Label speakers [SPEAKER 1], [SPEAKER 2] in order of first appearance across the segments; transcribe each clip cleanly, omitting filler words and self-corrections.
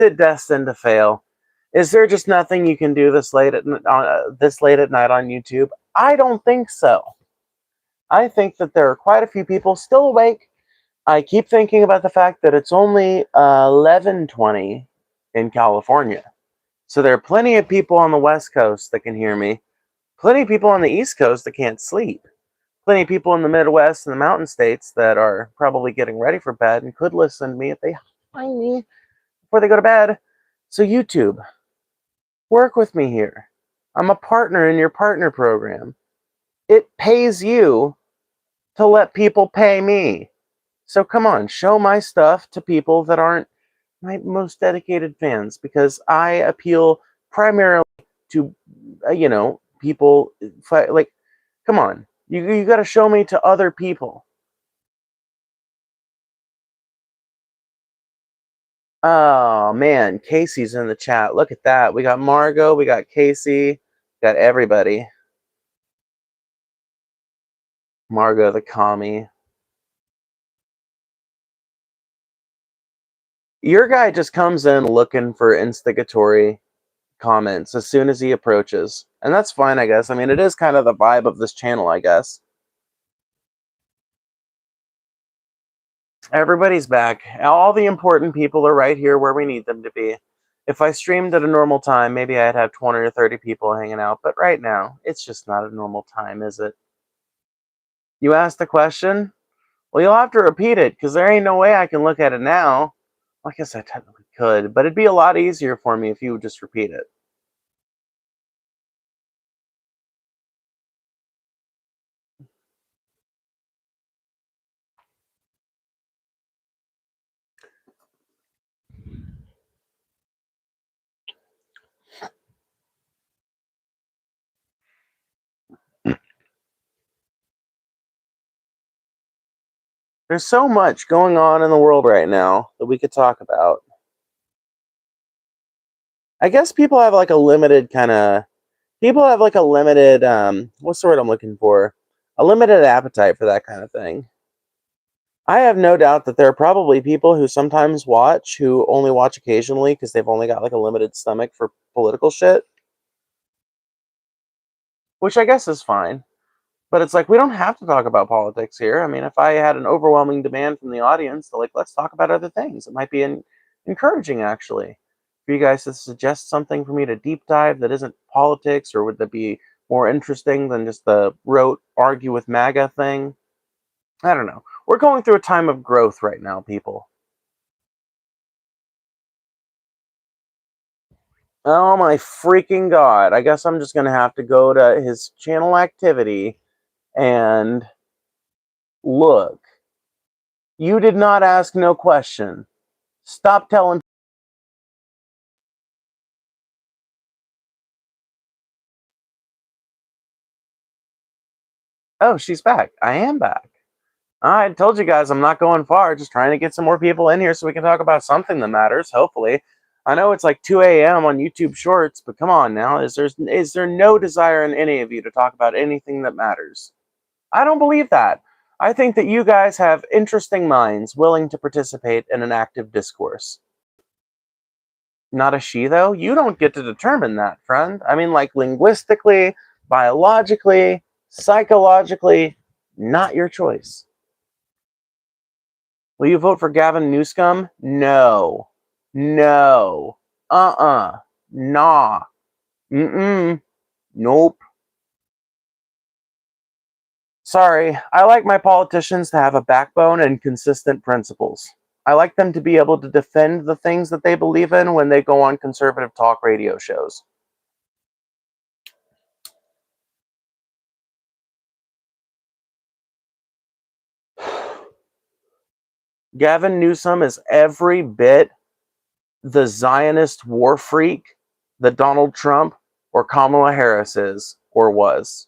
[SPEAKER 1] it destined to fail? Is there just nothing you can do this late at night on YouTube? I don't think so. I think that there are quite a few people still awake. I keep thinking about the fact that it's only 11:20 in California. So there are plenty of people on the West Coast that can hear me. Plenty of people on the East Coast that can't sleep. Plenty of people in the Midwest and the mountain states that are probably getting ready for bed and could listen to me if they find me before they go to bed. So YouTube, work with me here. I'm a partner in your partner program. It pays you to let people pay me. So come on, show my stuff to people that aren't my most dedicated fans, because I appeal primarily to, people, like, come on. You got to show me to other people. Oh, man. Casey's in the chat. Look at that. We got Margot. We got Casey. Got everybody. Margot the commie. Your guy just comes in looking for instigatory comments as soon as he approaches. And that's fine, I guess. I mean, it is kind of the vibe of this channel, I guess. Everybody's back. All the important people are right here where we need them to be. If I streamed at a normal time, maybe I'd have 20 or 30 people hanging out. But right now, it's just not a normal time, is it? You asked a question? Well, you'll have to repeat it, because there ain't no way I can look at it now. Well, I guess I technically could, but it'd be a lot easier for me if you would just repeat it. There's so much going on in the world right now that we could talk about. I guess people have like a limited what's the word I'm looking for? A limited appetite for that kind of thing. I have no doubt that there are probably people who sometimes watch who only watch occasionally because they've only got like a limited stomach for political shit. Which I guess is fine. But it's like, we don't have to talk about politics here. I mean, if I had an overwhelming demand from the audience to, like, let's talk about other things, it might be encouraging, actually, for you guys to suggest something for me to deep dive that isn't politics, or would that be more interesting than just the rote argue with MAGA thing? I don't know. We're going through a time of growth right now, people. Oh my freaking god. I guess I'm just going to have to go to his channel activity and look. You did not ask no question. Stop telling. Oh, she's back. I am back. I told you guys I'm not going far. Just trying to get some more people in here so we can talk about something that matters, hopefully. I know it's like 2 a.m. on YouTube Shorts, but come on now. Is there no desire in any of you to talk about anything that matters? I don't believe that. I think that you guys have interesting minds willing to participate in an active discourse. Not a she, though? You don't get to determine that, friend. I mean, like, linguistically, biologically, psychologically, not your choice. Will you vote for Gavin Newsom? No. No. Nah. Nope. Sorry, I like my politicians to have a backbone and consistent principles. I like them to be able to defend the things that they believe in when they go on conservative talk radio shows. Gavin Newsom is every bit the Zionist war freak that Donald Trump or Kamala Harris is or was.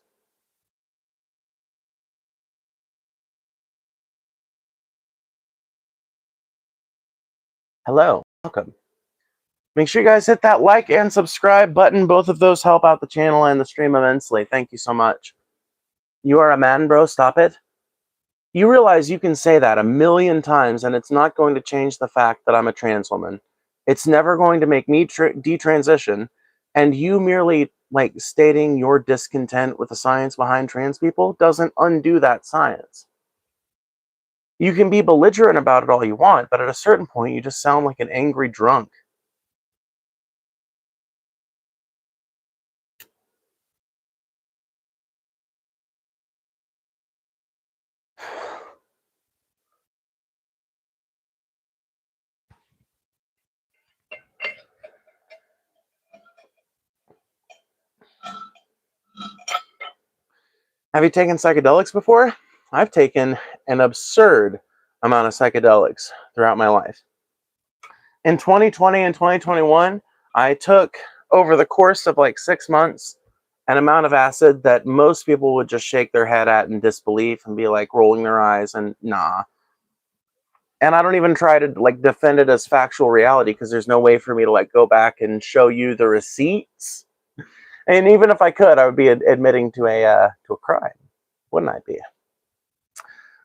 [SPEAKER 1] Hello, welcome. Make sure you guys hit that like and subscribe button. Both of those help out the channel and the stream immensely. Thank you so much. You are a man, bro. Stop it. You realize you can say that 1,000,000 times and it's not going to change the fact that I'm a trans woman. It's never going to make me detransition, and you merely like stating your discontent with the science behind trans people doesn't undo that science. You can be belligerent about it all you want, but at a certain point, you just sound like an angry drunk. Have you taken psychedelics before? I've taken an absurd amount of psychedelics throughout my life. In 2020 and 2021, I took, over the course of like 6 months, an amount of acid that most people would just shake their head at in disbelief and be like rolling their eyes and nah. And I don't even try to like defend it as factual reality because there's no way for me to like go back and show you the receipts. And even if I could, I would be admitting to a crime, wouldn't I be?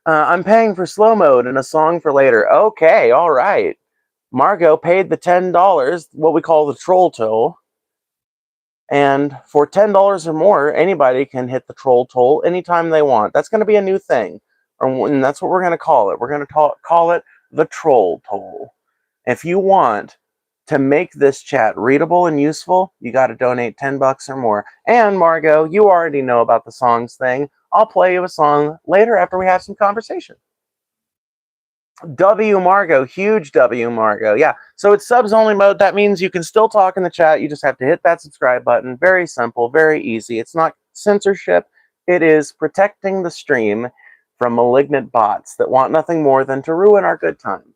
[SPEAKER 1] I'm paying for slow mode and a song for later. Okay, all right. Margot paid the $10, what we call the troll toll. And for $10 or more, anybody can hit the troll toll anytime they want. That's going to be a new thing. And that's what we're going to call it. We're going to call it the troll toll. If you want to make this chat readable and useful, you got to donate $10 or more. And Margot, you already know about the songs thing. I'll play you a song later after we have some conversation. W Margot, huge W Margot. Yeah, so it's subs only mode. That means you can still talk in the chat. You just have to hit that subscribe button. Very simple, very easy. It's not censorship. It is protecting the stream from malignant bots that want nothing more than to ruin our good time.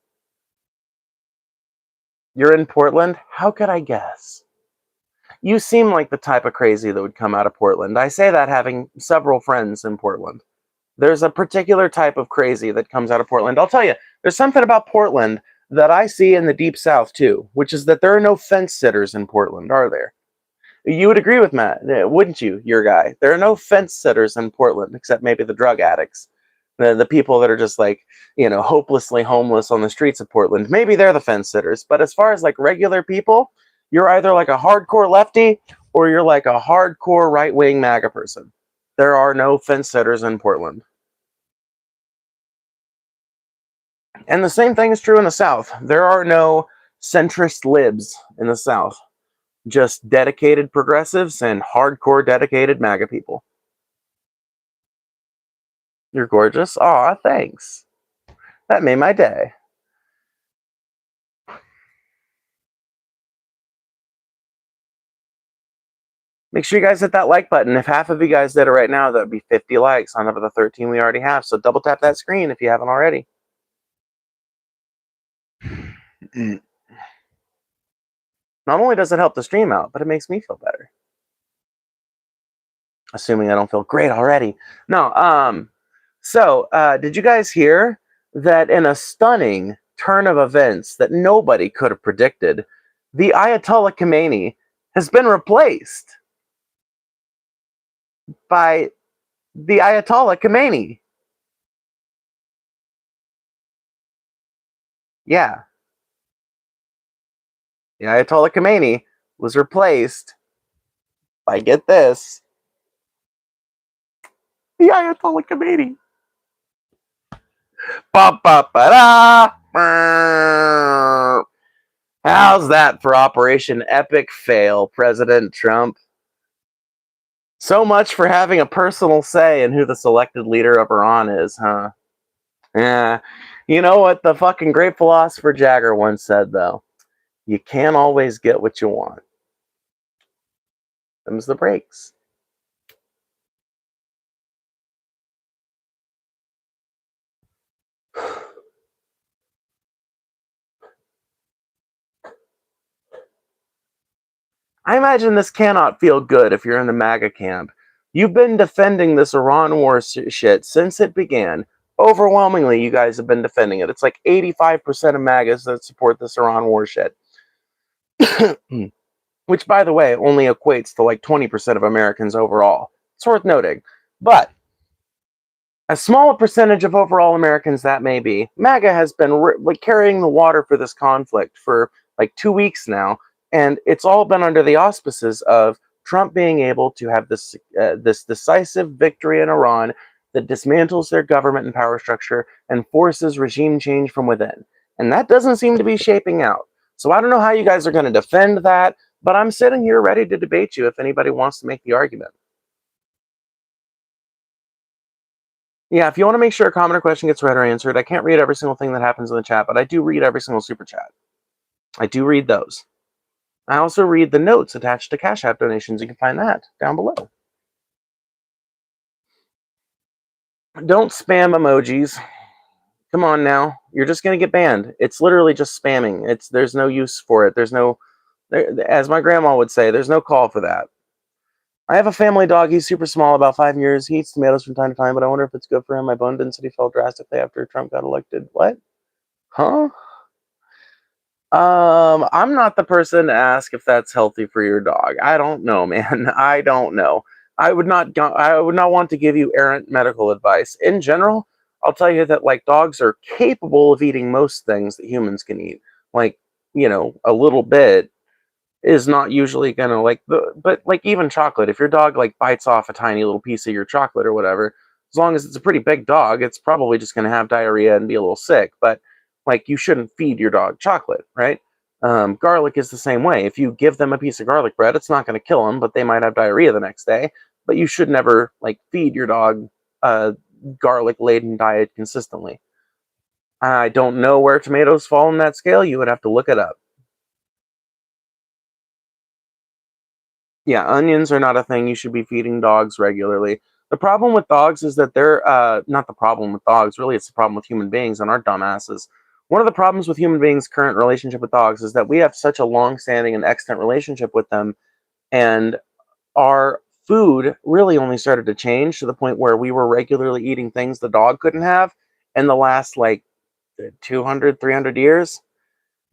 [SPEAKER 1] You're in Portland? How could I guess? You seem like the type of crazy that would come out of Portland. I say that having several friends in Portland. There's a particular type of crazy that comes out of Portland. I'll tell you, there's something about Portland that I see in the Deep South too, which is that there are no fence sitters in Portland, are there? You would agree with Matt, wouldn't you, your guy? There are no fence sitters in Portland, except maybe the drug addicts. The people that are just like, hopelessly homeless on the streets of Portland. Maybe they're the fence sitters. But as far as like regular people, you're either like a hardcore lefty or you're like a hardcore right-wing MAGA person. There are no fence sitters in Portland. And the same thing is true in the South. There are no centrist libs in the South. Just dedicated progressives and hardcore dedicated MAGA people. You're gorgeous. Aw, thanks. That made my day. Make sure you guys hit that like button. If half of you guys did it right now, that would be 50 likes on top of the 13 we already have. So double tap that screen if you haven't already. Not only does it help the stream out, but it makes me feel better. Assuming I don't feel great already. No, so did you guys hear that in a stunning turn of events that nobody could have predicted, the Ayatollah Khomeini has been replaced by the Ayatollah Khomeini. Yeah. The Ayatollah Khomeini was replaced by, get this, the Ayatollah Khomeini. Ba-ba-ba-da! How's that for Operation Epic Fail, President Trump? So much for having a personal say in who the selected leader of Iran is, huh? Yeah. You know what the fucking great philosopher Jagger once said, though? You can't always get what you want. Them's the breaks. I imagine this cannot feel good if you're in the MAGA camp. You've been defending this Iran war shit since it began. Overwhelmingly, you guys have been defending it. It's like 85% of MAGAs that support this Iran war shit. Which, by the way, only equates to like 20% of Americans overall. It's worth noting. But as small a percentage of overall Americans that may be, MAGA has been carrying the water for this conflict for like 2 weeks now, and it's all been under the auspices of Trump being able to have this decisive victory in Iran that dismantles their government and power structure and forces regime change from within. And that doesn't seem to be shaping out. So I don't know how you guys are going to defend that, but I'm sitting here ready to debate you if anybody wants to make the argument. Yeah, if you want to make sure a comment or question gets read or answered, I can't read every single thing that happens in the chat, but I do read every single super chat. I do read those. I also read the notes attached to Cash App donations. You can find that down below. Don't spam emojis. Come on now. You're just going to get banned. It's literally just spamming. There's no use for it. As my grandma would say, there's no call for that. I have a family dog. He's super small, about 5 years. He eats tomatoes from time to time, but I wonder if it's good for him. My bone density fell drastically after Trump got elected. What? Huh? I'm not the person to ask if that's healthy for your dog. I don't know, man. I don't know. I would not want to give you errant medical advice. In general, I'll tell you that like dogs are capable of eating most things that humans can eat. Like, a little bit is not usually gonna but like even chocolate, if your dog like bites off a tiny little piece of your chocolate or whatever, as long as it's a pretty big dog, it's probably just gonna have diarrhea and be a little sick. But like, you shouldn't feed your dog chocolate, right? Garlic is the same way. If you give them a piece of garlic bread, it's not going to kill them, but they might have diarrhea the next day. But you should never like feed your dog a garlic laden diet consistently. I don't know where tomatoes fall in that scale. You would have to look it up. Yeah, onions are not a thing you should be feeding dogs regularly. The problem with dogs is that they're not the problem with dogs, really, it's the problem with human beings and our dumbasses. One of the problems with human beings' current relationship with dogs is that we have such a long-standing and extant relationship with them, and our food really only started to change to the point where we were regularly eating things the dog couldn't have in the last, like, 200, 300 years.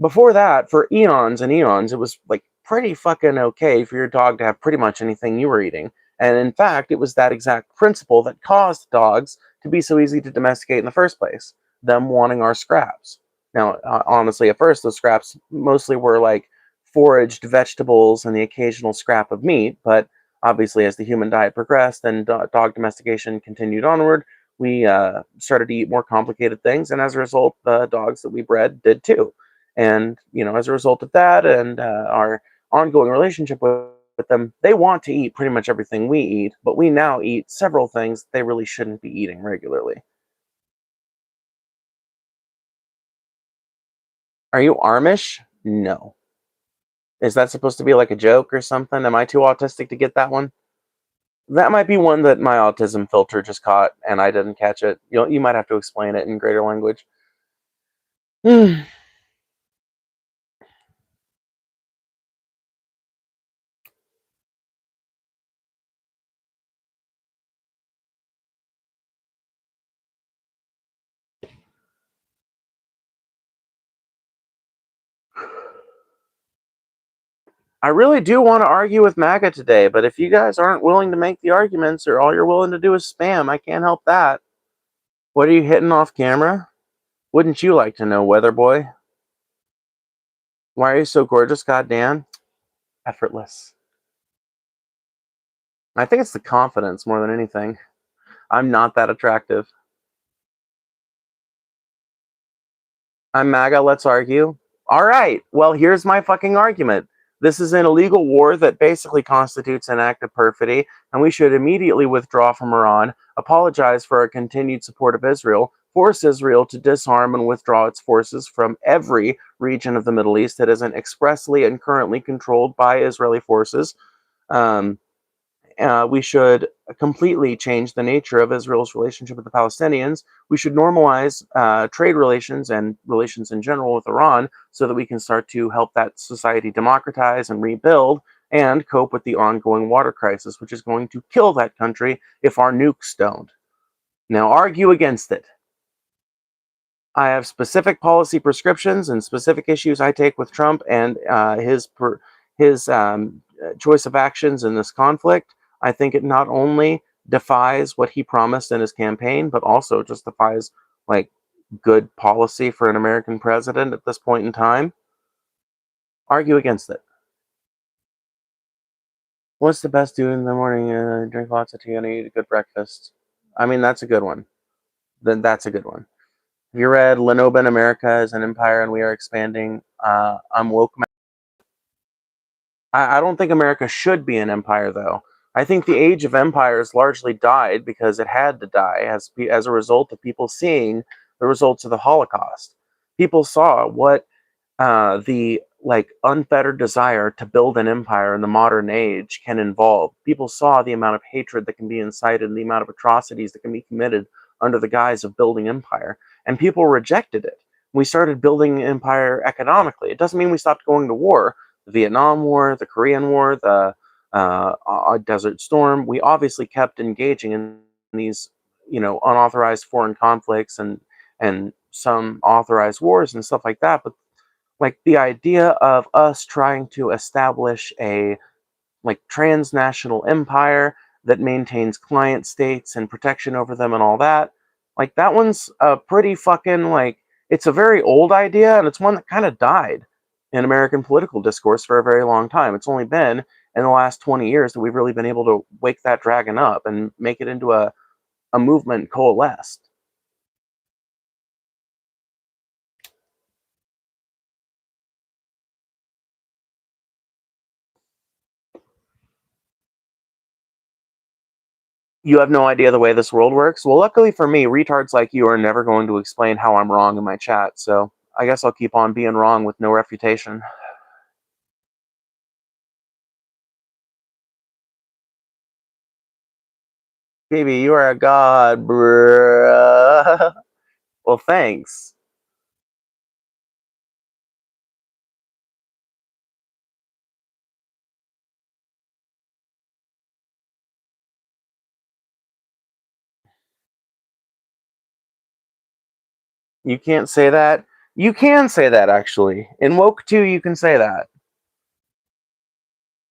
[SPEAKER 1] Before that, for eons and eons, it was like pretty fucking okay for your dog to have pretty much anything you were eating. And in fact, it was that exact principle that caused dogs to be so easy to domesticate in the first place, them wanting our scraps. Now, honestly, at first, those scraps mostly were like foraged vegetables and the occasional scrap of meat. But obviously, as the human diet progressed and dog domestication continued onward, we started to eat more complicated things. And as a result, the dogs that we bred did too. And, as a result of that and our ongoing relationship with them, they want to eat pretty much everything we eat, but we now eat several things they really shouldn't be eating regularly. Are you Amish? No. Is that supposed to be like a joke or something? Am I too autistic to get that one? That might be one that my autism filter just caught and I didn't catch it. You might have to explain it in greater language. I really do want to argue with MAGA today, but if you guys aren't willing to make the arguments or all you're willing to do is spam, I can't help that. What are you hitting off camera? Wouldn't you like to know, weather boy? Why are you so gorgeous, goddamn? Effortless. I think it's the confidence more than anything. I'm not that attractive. I'm MAGA, let's argue. All right, well, here's my fucking argument. This is an illegal war that basically constitutes an act of perfidy, and we should immediately withdraw from Iran, apologize for our continued support of Israel, force Israel to disarm and withdraw its forces from every region of the Middle East that isn't expressly and currently controlled by Israeli forces. We should completely change the nature of Israel's relationship with the Palestinians. We should normalize trade relations and relations in general with Iran so that we can start to help that society democratize and rebuild and cope with the ongoing water crisis, which is going to kill that country if our nukes don't. Now, argue against it. I have specific policy prescriptions and specific issues I take with Trump and his choice of actions in this conflict. I think it not only defies what he promised in his campaign, but also just defies like good policy for an American president at this point in time. Argue against it. What's the best do in the morning? Drink lots of tea and eat a good breakfast. I mean, that's a good one. Then that's a good one. Have you read Lenoben America is an Empire and We Are Expanding? I'm woke. I don't think America should be an empire, though. I think the age of empires largely died because it had to die as a result of people seeing the results of the Holocaust. People saw what the unfettered desire to build an empire in the modern age can involve. People saw the amount of hatred that can be incited and the amount of atrocities that can be committed under the guise of building empire, and people rejected it. We started building empire economically. It doesn't mean we stopped going to war. The Vietnam War, the Korean War, the Desert Storm. We obviously kept engaging in these, unauthorized foreign conflicts and some authorized wars and stuff like that. But the idea of us trying to establish a transnational empire that maintains client states and protection over them and all that, that one's a pretty fucking it's a very old idea, and it's one that kind of died in American political discourse for a very long time. It's only been in the last 20 years that we've really been able to wake that dragon up and make it into a movement coalesced. You have no idea the way this world works? Well, luckily for me, retards like you are never going to explain how I'm wrong in my chat, so I guess I'll keep on being wrong with no refutation. Baby, you are a god, bruh. Well, thanks. You can't say that. You can say that, actually. In Woke 2, you can say that.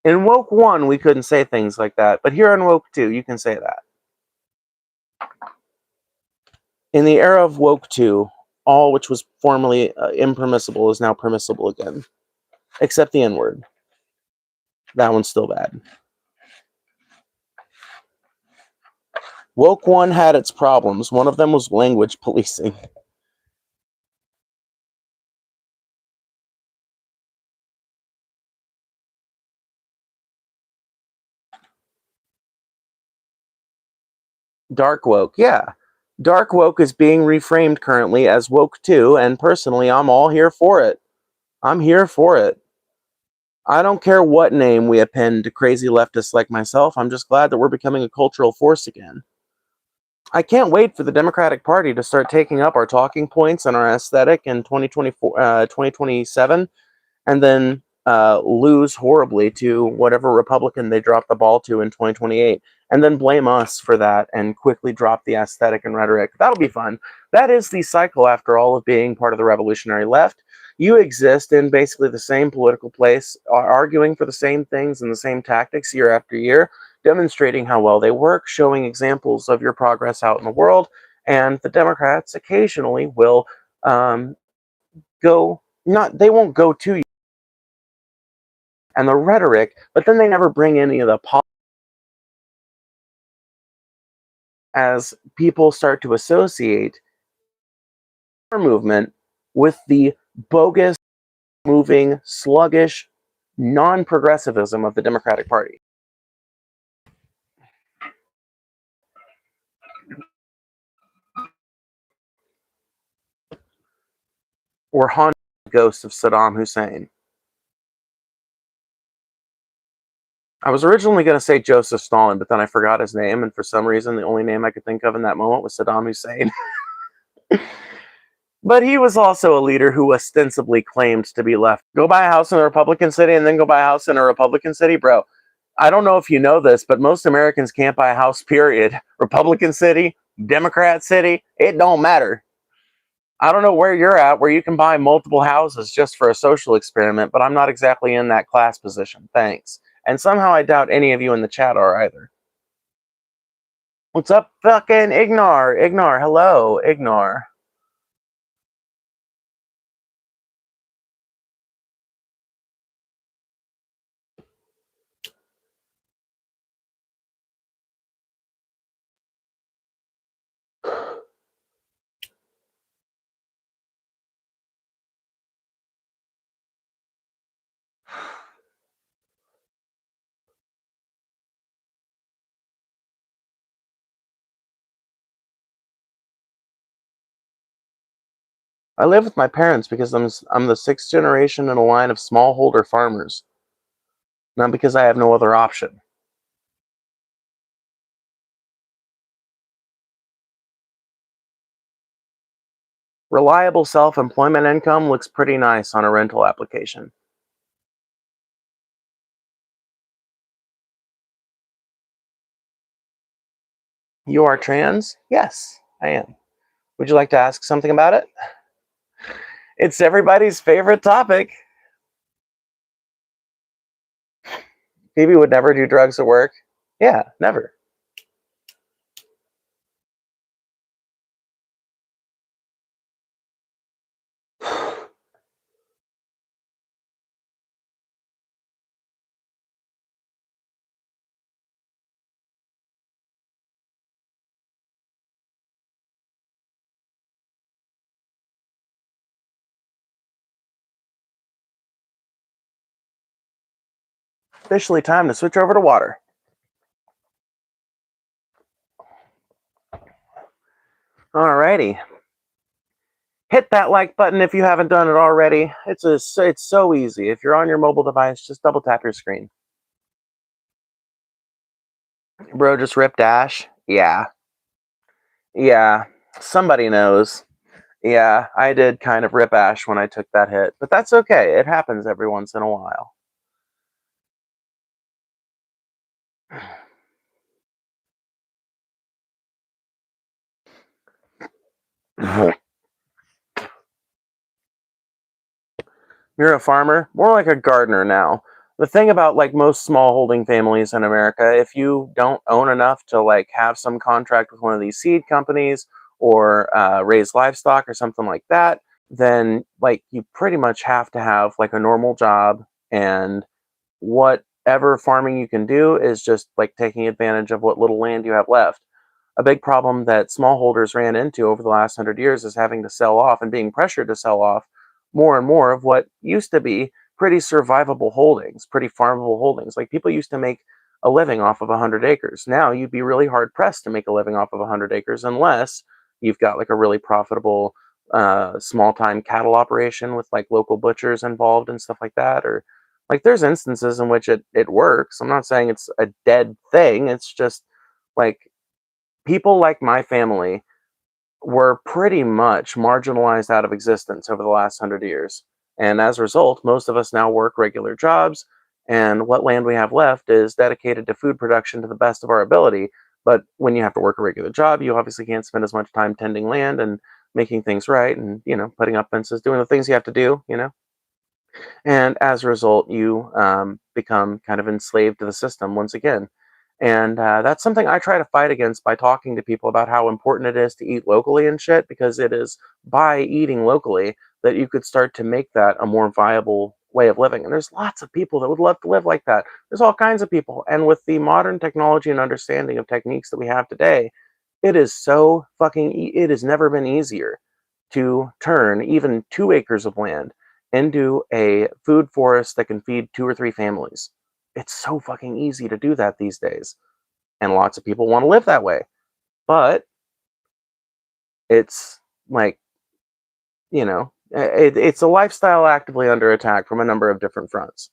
[SPEAKER 1] In Woke 1, we couldn't say things like that, but here in Woke 2, you can say that. In the era of Woke 2, all which was formerly impermissible is now permissible again. Except the N-word. That one's still bad. Woke 1 had its problems. One of them was language policing. Dark Woke, yeah. Dark Woke is being reframed currently as Woke 2, and personally, I'm all here for it. I'm here for it. I don't care what name we append to crazy leftists like myself. I'm just glad that we're becoming a cultural force again. I can't wait for the Democratic Party to start taking up our talking points and our aesthetic in 2027, and then lose horribly to whatever Republican they drop the ball to in 2028, and then blame us for that and quickly drop the aesthetic and rhetoric. That'll be fun. That is the cycle, after all, of being part of the revolutionary left. You exist in basically the same political place, arguing for the same things and the same tactics year after year, demonstrating how well they work, showing examples of your progress out in the world, and the Democrats occasionally will they won't go to you and the rhetoric, but then they never bring any of the as people start to associate our movement with the bogus, moving, sluggish, non-progressivism of the Democratic Party. Or haunted ghosts of Saddam Hussein. I was originally going to say Joseph Stalin, but then I forgot his name, and for some reason the only name I could think of in that moment was Saddam Hussein. But he was also a leader who ostensibly claimed to be left. Go buy a house in a Republican city and then go buy a house in a Republican city? Bro, I don't know if you know this, but most Americans can't buy a house, period. Republican city, Democrat city, it don't matter. I don't know where you're at, where you can buy multiple houses just for a social experiment, but I'm not exactly in that class position. Thanks. And somehow I doubt any of you in the chat are either. What's up, fucking Ignore? Ignore, hello, Ignore. I live with my parents because I'm the sixth generation in a line of smallholder farmers, not because I have no other option. Reliable self-employment income looks pretty nice on a rental application. You are trans? Yes, I am. Would you like to ask something about it? It's everybody's favorite topic. Phoebe would never do drugs at work. Yeah, never. Officially time to switch over to water. Alrighty. Hit that like button if you haven't done it already. It's so easy. If you're on your mobile device, just double tap your screen. Bro just ripped Ash? Yeah. Yeah. Somebody knows. Yeah, I did kind of rip Ash when I took that hit, but that's okay. It happens every once in a while. You're a farmer? More like a gardener now. The thing about like most small holding families in America, if you don't own enough to like have some contract with one of these seed companies or raise livestock or something like that, then like you pretty much have to have like a normal job, and whatever farming you can do is just like taking advantage of what little land you have left. A big problem that smallholders ran into over the last 100 years is having to sell off and being pressured to sell off more and more of what used to be pretty survivable holdings, pretty farmable holdings. Like people used to make a living off of 100 acres. Now you'd be really hard pressed to make a living off of 100 acres unless you've got like a really profitable small time cattle operation with like local butchers involved and stuff like that. Or like there's instances in which it works. I'm not saying it's a dead thing. It's just like people like my family were pretty much marginalized out of existence over the last 100 years. And as a result, most of us now work regular jobs, and what land we have left is dedicated to food production to the best of our ability. But when you have to work a regular job, you obviously can't spend as much time tending land and making things right and, putting up fences, doing the things you have to do. And as a result, you become kind of enslaved to the system once again. And that's something I try to fight against by talking to people about how important it is to eat locally and shit, because it is by eating locally that you could start to make that a more viable way of living. And there's lots of people that would love to live like that. There's all kinds of people. And with the modern technology and understanding of techniques that we have today, it is so it has never been easier to turn even 2 acres of land into a food forest that can feed 2 or 3 families. It's so fucking easy to do that these days. And lots of people want to live that way. But it's like, it's a lifestyle actively under attack from a number of different fronts.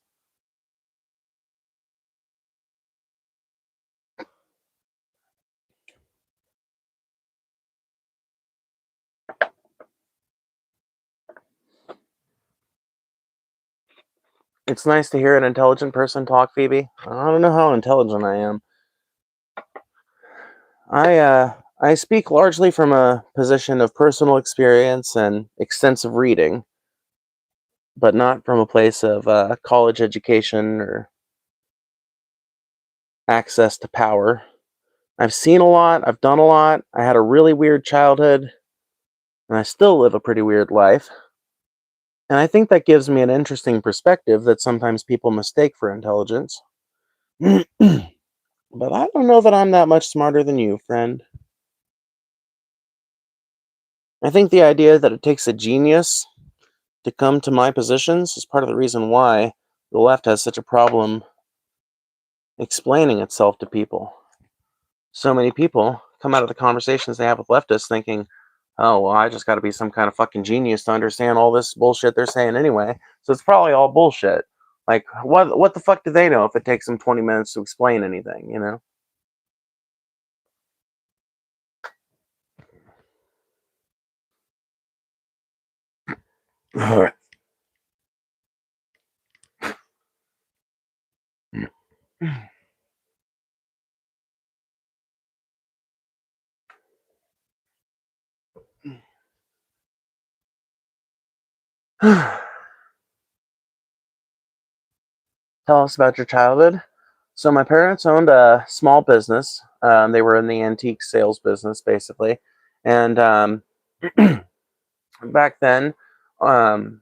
[SPEAKER 1] It's nice to hear an intelligent person talk, Phoebe. I don't know how intelligent I am. I speak largely from a position of personal experience and extensive reading, but not from a place of college education or access to power. I've seen a lot, I've done a lot, I had a really weird childhood, and I still live a pretty weird life. And I think that gives me an interesting perspective that sometimes people mistake for intelligence. But I don't know that I'm that much smarter than you, friend. I think the idea that it takes a genius to come to my positions is part of the reason why the left has such a problem explaining itself to people. So many people come out of the conversations they have with leftists thinking, Oh, well, I just got to be some kind of fucking genius to understand all this bullshit they're saying anyway. So it's probably all bullshit. Like, what the fuck do they know if it takes them 20 minutes to explain anything, you know? Tell us about your childhood. So my parents owned a small business. They were in the antique sales business, basically. And back then, um,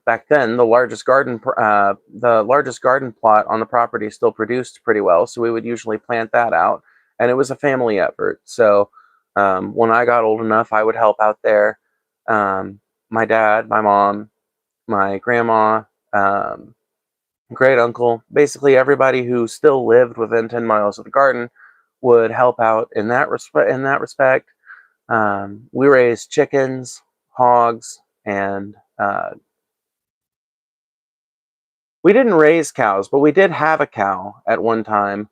[SPEAKER 1] back then, the largest garden plot on the property still produced pretty well. So we would usually plant that out, and it was a family effort. So when I got old enough, I would help out there. My dad, my mom, my grandma, um, great uncle, basically everybody who still lived within 10 miles of the garden would help out in that respect. We raised chickens, hogs, and we didn't raise cows, but we did have a cow at one time.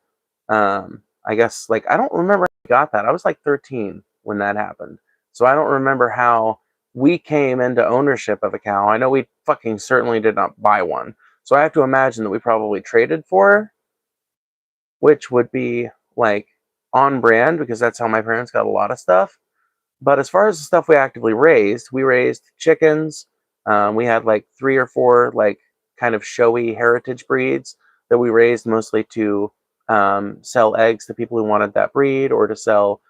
[SPEAKER 1] I guess, like, I don't remember how we got that. I was like 13 when that happened. So I don't remember how we came into ownership of a cow. I know we fucking certainly did not buy one. So I have to imagine that we probably traded for her, which would be like on brand because that's how my parents got a lot of stuff. But as far as the stuff we raised chickens. We had like 3 or 4 like kind of showy heritage breeds that we raised mostly to sell eggs to people who wanted that breed, or to sell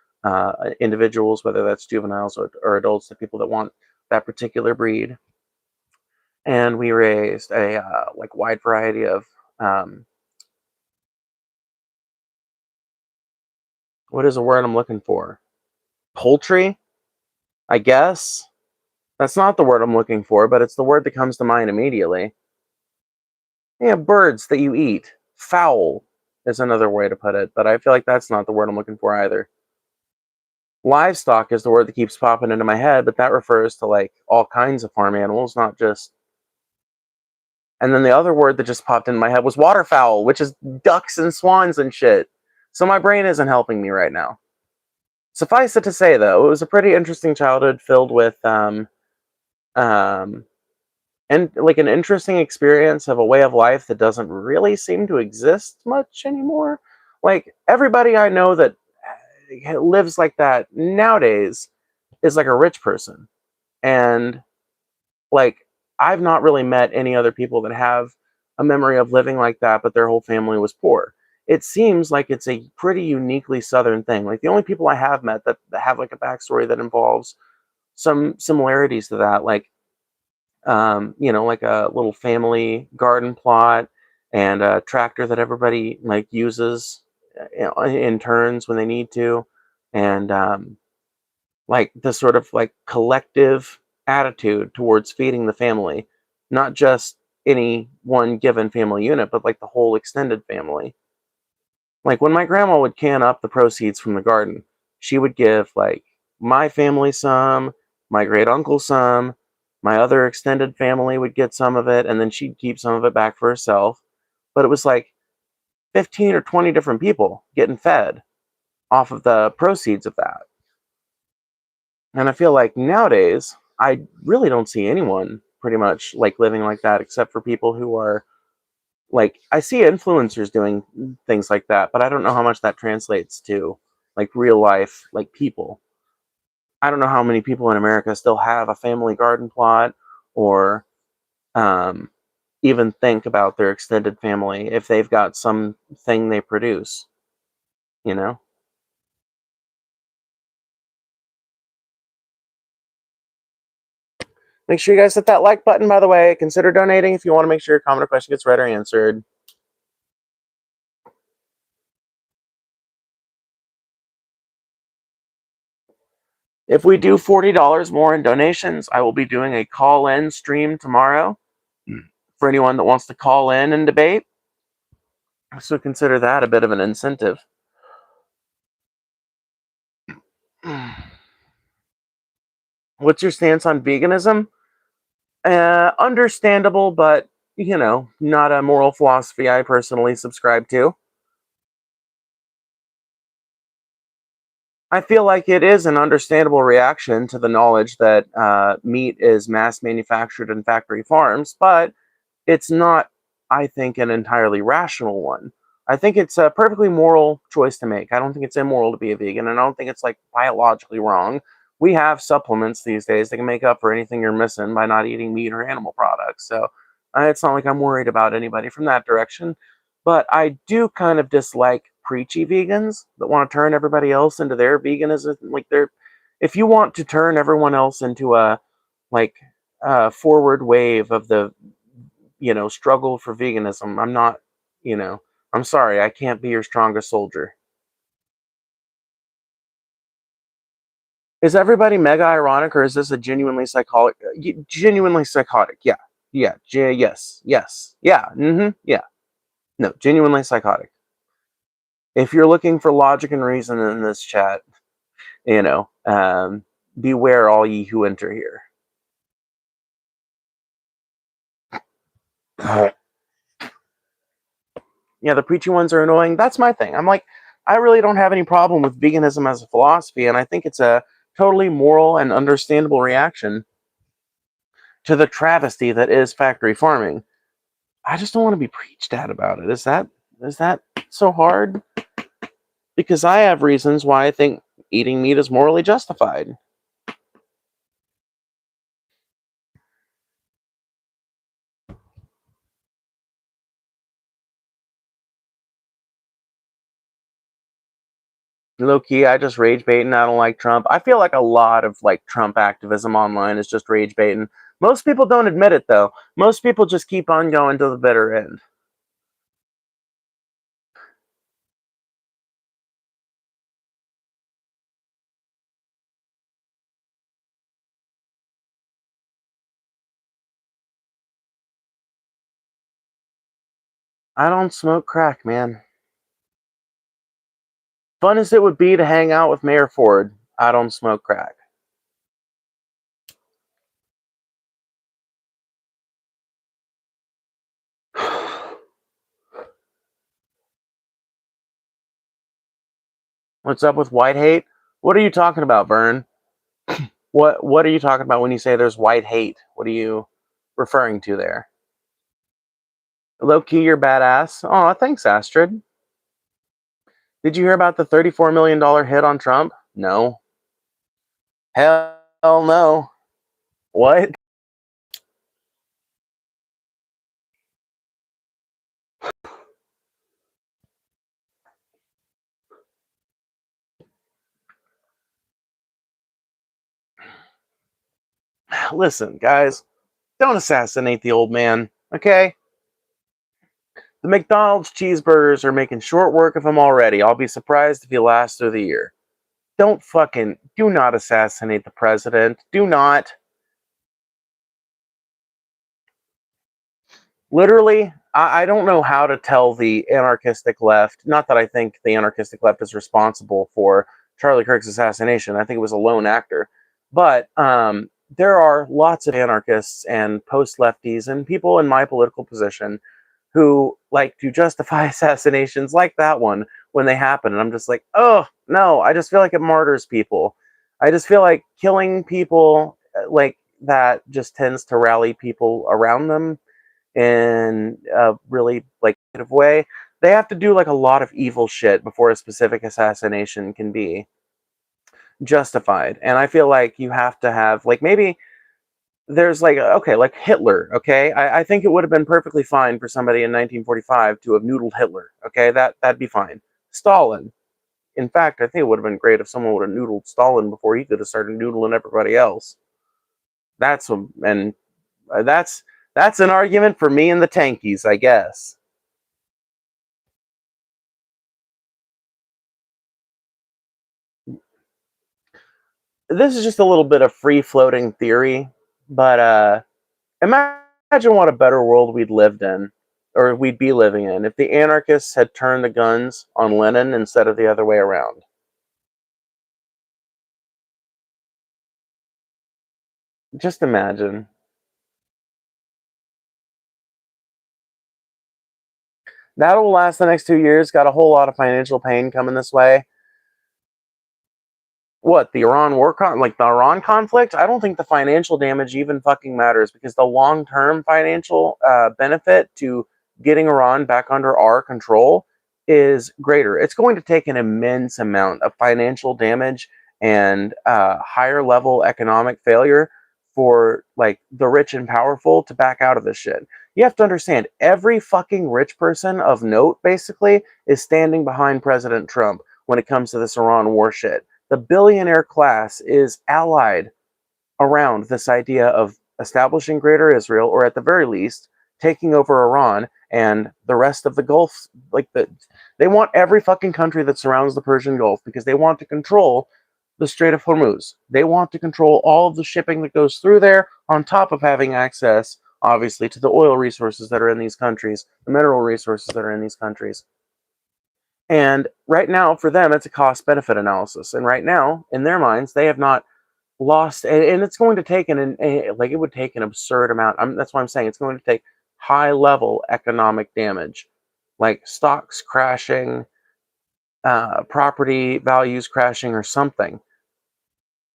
[SPEAKER 1] individuals, whether that's juveniles or adults, to people that want that particular breed. And we raised a like wide variety of um, what is a word I'm looking for? Poultry, I guess. That's not the word I'm looking for, but it's the word that comes to mind immediately. Yeah, birds that you eat. Fowl is another way to put it, but I feel like that's not the word I'm looking for either. Livestock is the word that keeps popping into my head, but that refers to like all kinds of farm animals, not just. And then the other word that just popped into my head was waterfowl, which is ducks and swans and shit. So my brain isn't helping me right now. Suffice it to say, though, it was a pretty interesting childhood filled with um, and like an interesting experience of a way of life that doesn't really seem to exist much anymore. Like everybody I know that lives like that nowadays is like a rich person, and like I've not really met any other people that have a memory of living like that, but their whole family was poor. It seems like it's a pretty uniquely Southern thing. Like the only people I have met that have like a backstory that involves some similarities to that, like like a little family garden plot and a tractor that everybody like uses in turns when they need to, and like the sort of like collective attitude towards feeding the family, not just any one given family unit, but like the whole extended family. Like when my grandma would can up the proceeds from the garden, she would give like my family some, my great uncle some, my other extended family would get some of it, and then she'd keep some of it back for herself. But it was like 15 or 20 different people getting fed off of the proceeds of that. And I feel like nowadays, I really don't see anyone pretty much like living like that, except for people who are like, I see influencers doing things like that, but I don't know how much that translates to like real life, like people. I don't know how many people in America still have a family garden plot, or um, even think about their extended family if they've got something they produce, you know? Make sure you guys hit that like button, by the way. Consider donating if you want to make sure your comment or question gets read or answered. If we do $40 more in donations, I will be doing a call-in stream tomorrow for anyone that wants to call in and debate. So consider that a bit of an incentive. What's your stance on veganism? Understandable, but not a moral philosophy I personally subscribe to. I feel like it is an understandable reaction to the knowledge that meat is mass manufactured in factory farms, but it's not, I think, an entirely rational one. I think it's a perfectly moral choice to make. I don't think it's immoral to be a vegan, and I don't think it's like biologically wrong. We have supplements these days that can make up for anything you're missing by not eating meat or animal products. So it's not like I'm worried about anybody from that direction. But I do kind of dislike preachy vegans that want to turn everybody else into their veganism. Like if you want to turn everyone else into a like forward wave of the struggle for veganism. I'm not, I'm sorry, I can't be your strongest soldier. Is everybody mega ironic, or is this a genuinely psychotic? Genuinely psychotic, yeah, yeah, yes, yes, yeah, yeah. No, genuinely psychotic. If you're looking for logic and reason in this chat, beware all ye who enter here. Yeah, the preachy ones are annoying. That's my thing. I'm like, I really don't have any problem with veganism as a philosophy, and I think it's a totally moral and understandable reaction to the travesty that is factory farming. I just don't want to be preached at about it. Is that so hard? Because I have reasons why I think eating meat is morally justified. Low key, I just rage baiting. I don't like Trump. I feel like a lot of like Trump activism online is just rage baiting. Most people don't admit it though. Most people just keep on going to the bitter end. I don't smoke crack, man. Fun as it would be to hang out with Mayor Ford, I don't smoke crack. What's up with white hate? What are you talking about, Vern? What are you talking about when you say there's white hate? What are you referring to there? Low key, you're badass. Oh, thanks, Astrid. Did you hear about the $34 million hit on Trump? No. Hell no. What? Listen, guys, don't assassinate the old man, okay? The McDonald's cheeseburgers are making short work of him already. I'll be surprised if he lasts through the year. Do not assassinate the president. Do not. Literally, I don't know how to tell the anarchistic left, not that I think the anarchistic left is responsible for Charlie Kirk's assassination. I think it was a lone actor. But there are lots of anarchists and post-lefties and people in my political position who like to justify assassinations like that one when they happen. And I'm just like, oh, no, I just feel like it martyrs people. I just feel like killing people like that just tends to rally people around them in a really like negative way. They have to do like a lot of evil shit before a specific assassination can be justified. And I feel like you have to have like maybe there's like okay, like Hitler. Okay, I think it would have been perfectly fine for somebody in 1945 to have noodled Hitler. Okay, that'd be fine. Stalin. In fact, I think it would have been great if someone would have noodled Stalin before he could have started noodling everybody else. And that's an argument for me and the tankies, I guess. This is just a little bit of free floating theory, but imagine what a better world we'd lived in, or we'd be living in, if the anarchists had turned the guns on Lenin instead of the other way around. Just imagine. That'll last the next 2 years. Got a whole lot of financial pain coming this way. What, the Iran war like the Iran conflict? I don't think the financial damage even fucking matters, because the long-term financial benefit to getting Iran back under our control is greater. It's going to take an immense amount of financial damage and higher level economic failure for like the rich and powerful to back out of this shit. You have to understand, every fucking rich person of note basically is standing behind President Trump when it comes to this Iran war shit. The billionaire class is allied around this idea of establishing Greater Israel, or at the very least, taking over Iran and the rest of the Gulf. They want every fucking country that surrounds the Persian Gulf, because they want to control the Strait of Hormuz. They want to control all of the shipping that goes through there, on top of having access, obviously, to the oil resources that are in these countries, the mineral resources that are in these countries. And right now, for them, it's a cost-benefit analysis. And right now, in their minds, they have not lost, and it's going to take it would take an absurd amount. That's why I'm saying it's going to take high-level economic damage, like stocks crashing, property values crashing, or something,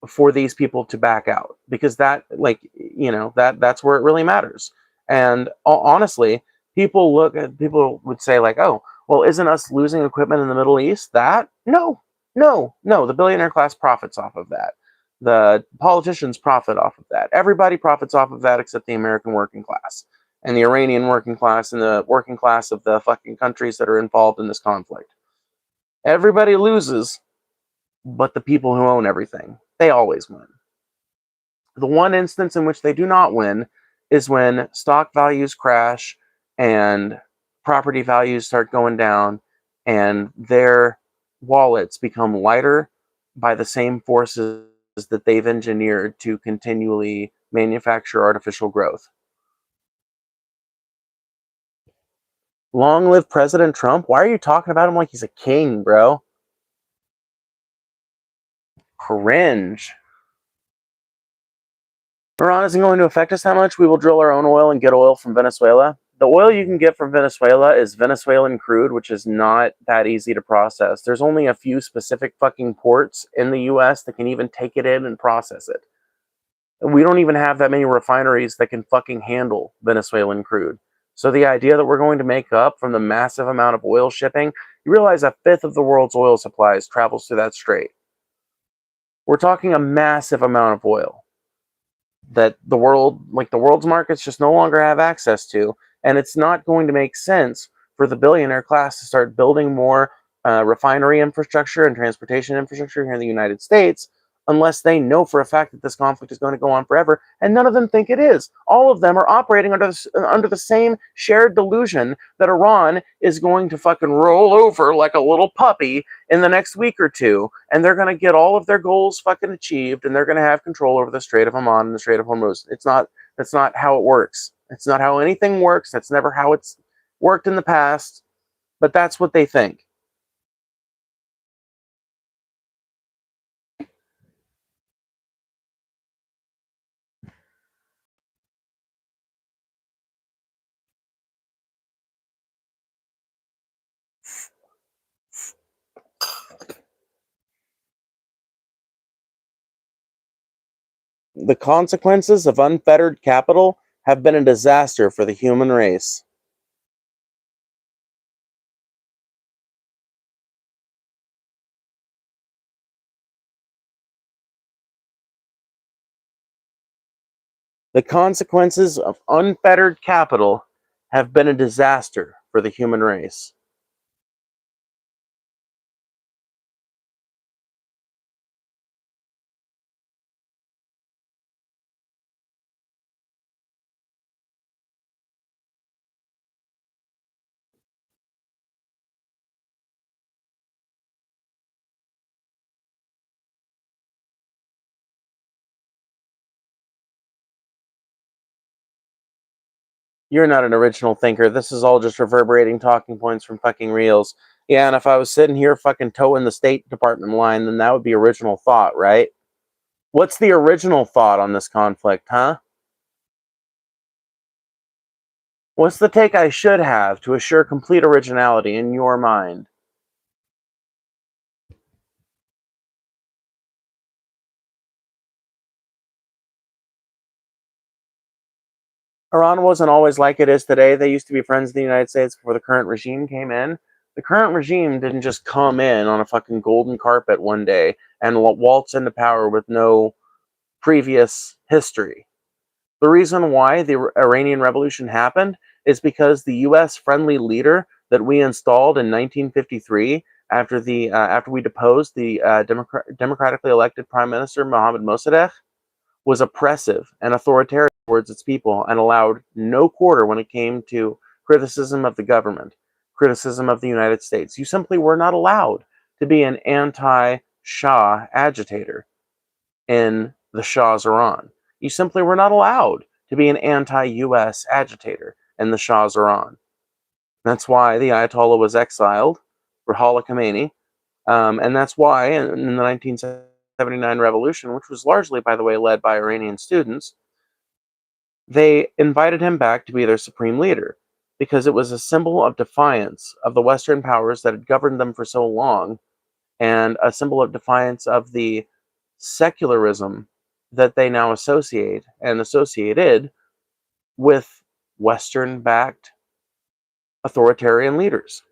[SPEAKER 1] for these people to back out, because that's where it really matters. And honestly, people would say like, oh, well, isn't us losing equipment in the Middle East that? No, the billionaire class profits off of that. The politicians profit off of that. Everybody profits off of that except the American working class and the Iranian working class and the working class of the fucking countries that are involved in this conflict. Everybody loses, but the people who own everything, they always win. The one instance in which they do not win is when stock values crash and property values start going down, and their wallets become lighter by the same forces that they've engineered to continually manufacture artificial growth. Long live President Trump. Why are you talking about him like he's a king, bro? Cringe. Iran isn't going to affect us that much. We will drill our own oil and get oil from Venezuela. The oil you can get from Venezuela is Venezuelan crude, which is not that easy to process. There's only a few specific fucking ports in the US that can even take it in and process it. We don't even have that many refineries that can fucking handle Venezuelan crude. So the idea that we're going to make up from the massive amount of oil shipping, you realize a fifth of the world's oil supplies travels through that strait. We're talking a massive amount of oil that the world's markets just no longer have access to. And it's not going to make sense for the billionaire class to start building more refinery infrastructure and transportation infrastructure here in the United States, unless they know for a fact that this conflict is going to go on forever, and none of them think it is. All of them are operating under the same shared delusion that Iran is going to fucking roll over like a little puppy in the next week or two, and they're going to get all of their goals fucking achieved, and they're going to have control over the Strait of Oman and the Strait of Hormuz. That's not how it works. It's not how anything works. That's never how it's worked in the past, but that's what they think. The consequences of unfettered capital have been a disaster for the human race. The consequences of unfettered capital have been a disaster for the human race. You're not an original thinker. This is all just reverberating talking points from fucking reels. Yeah, and if I was sitting here fucking towing the State Department line, then that would be original thought, right? What's the original thought on this conflict, huh? What's the take I should have to assure complete originality in your mind? Iran wasn't always like it is today. They used to be friends of the United States before the current regime came in. The current regime didn't just come in on a fucking golden carpet one day and waltz into power with no previous history. The reason why the Iranian Revolution happened is because the U.S. friendly leader that we installed in 1953 after we deposed the democratically elected Prime Minister Mohammad Mossadegh was oppressive and authoritarian towards its people and allowed no quarter when it came to criticism of the government, criticism of the United States. You simply were not allowed to be an anti-Shah agitator in the Shah's Iran. You simply were not allowed to be an anti-US agitator in the Shah's Iran. That's why the Ayatollah was exiled, Ruhollah Khomeini, and that's why in the 1979 revolution, which was largely, by the way, led by Iranian students, they invited him back to be their supreme leader because it was a symbol of defiance of the Western powers that had governed them for so long, and a symbol of defiance of the secularism that they now associate and associated with Western-backed authoritarian leaders.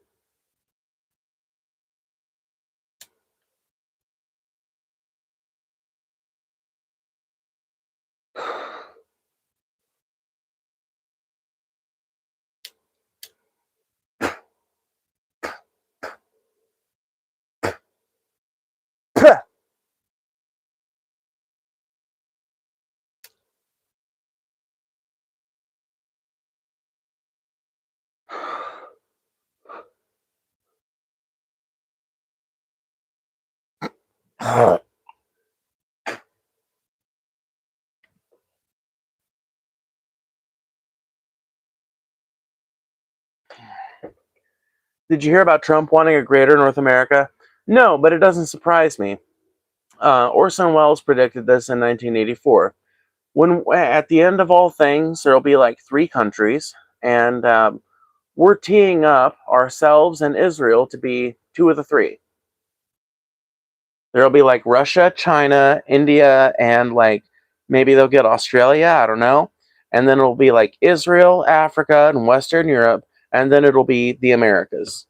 [SPEAKER 1] Did you hear about Trump wanting a greater North America? No, but it doesn't surprise me. Orson Welles predicted this in 1984. When at the end of all things, there'll be like 3 countries, and we're teeing up ourselves and Israel to be 2 of the 3. There'll be like Russia, China, India, and like maybe they'll get Australia, I don't know. And then it'll be like Israel, Africa, and Western Europe, and then it'll be the Americas.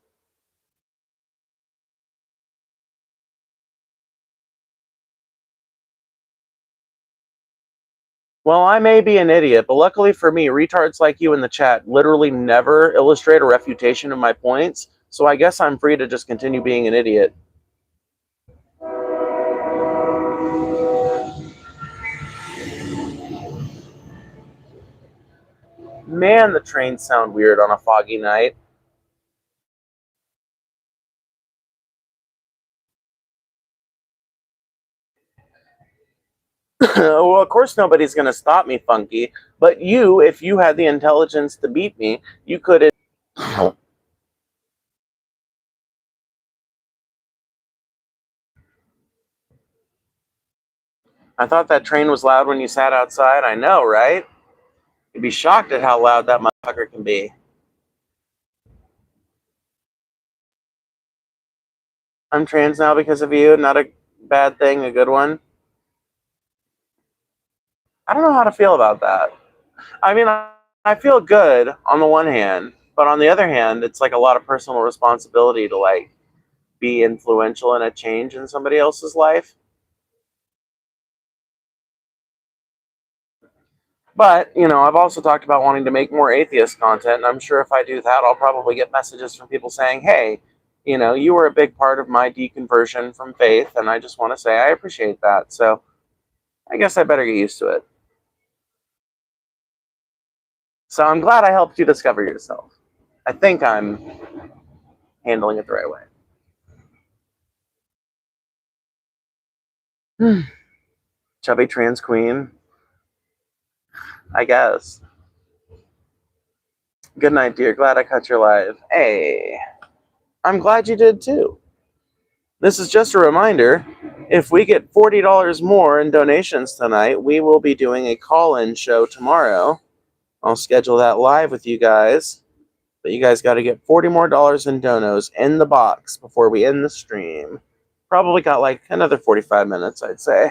[SPEAKER 1] Well, I may be an idiot, but luckily for me, retards like you in the chat literally never illustrate a refutation of my points, so I guess I'm free to just continue being an idiot. Man, the trains sound weird on a foggy night. Well, of course nobody's going to stop me, Funky, but you, if you had the intelligence to beat me, you could. I thought that train was loud when you sat outside. I know, right? You'd be shocked at how loud that motherfucker can be. I'm trans now because of you. Not a bad thing, a good one. I don't know how to feel about that. I mean, I feel good on the one hand, but on the other hand, it's like a lot of personal responsibility to like be influential in a change in somebody else's life. But, you know, I've also talked about wanting to make more atheist content, and I'm sure if I do that, I'll probably get messages from people saying, hey, you know, you were a big part of my deconversion from faith, and I just want to say I appreciate that. So I guess I better get used to it. So I'm glad I helped you discover yourself. I think I'm handling it the right way. Chubby trans queen, I guess. Good night, dear. Glad I cut your live. Hey, I'm glad you did too. This is just a reminder If we get $40 more in donations tonight, we will be doing a call-in show tomorrow. I'll schedule that live with you guys. But you guys got to get $40 more in donos in the box before we end the stream. Probably got like another 45 minutes, I'd say.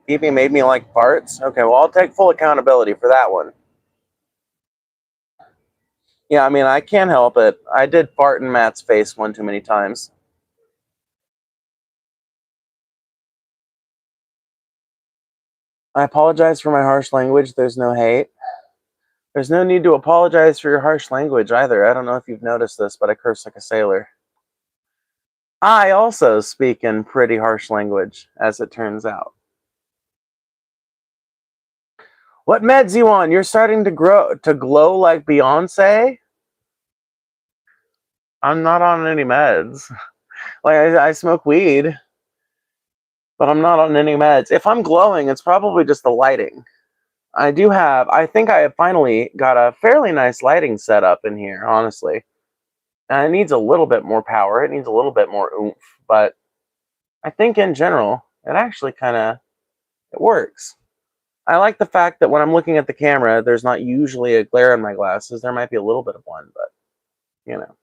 [SPEAKER 1] Phoebe made me like farts. Okay, well, I'll take full accountability for that one. Yeah, I mean, I can't help it. I did fart in Matt's face one too many times. I apologize for my harsh language. There's no hate. There's no need to apologize for your harsh language either. I don't know if you've noticed this, but I curse like a sailor. I also speak in pretty harsh language, as it turns out. What meds you on? You're starting to glow like Beyonce? I'm not on any meds. Like, I smoke weed, but I'm not on any meds. If I'm glowing, it's probably just the lighting. I think I have finally got a fairly nice lighting setup in here, honestly. And it needs a little bit more power. It needs a little bit more oomph, but I think in general, it actually it works. I like the fact that when I'm looking at the camera, there's not usually a glare in my glasses. There might be a little bit of one, but, you know.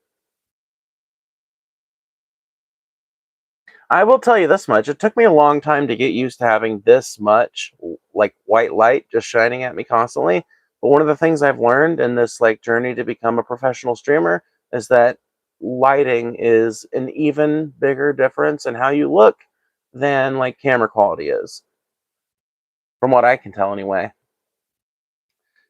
[SPEAKER 1] I will tell you this much. It took me a long time to get used to having this much, like, white light just shining at me constantly. But one of the things I've learned in this, like, journey to become a professional streamer is that lighting is an even bigger difference in how you look than, like, camera quality is. From what I can tell, anyway.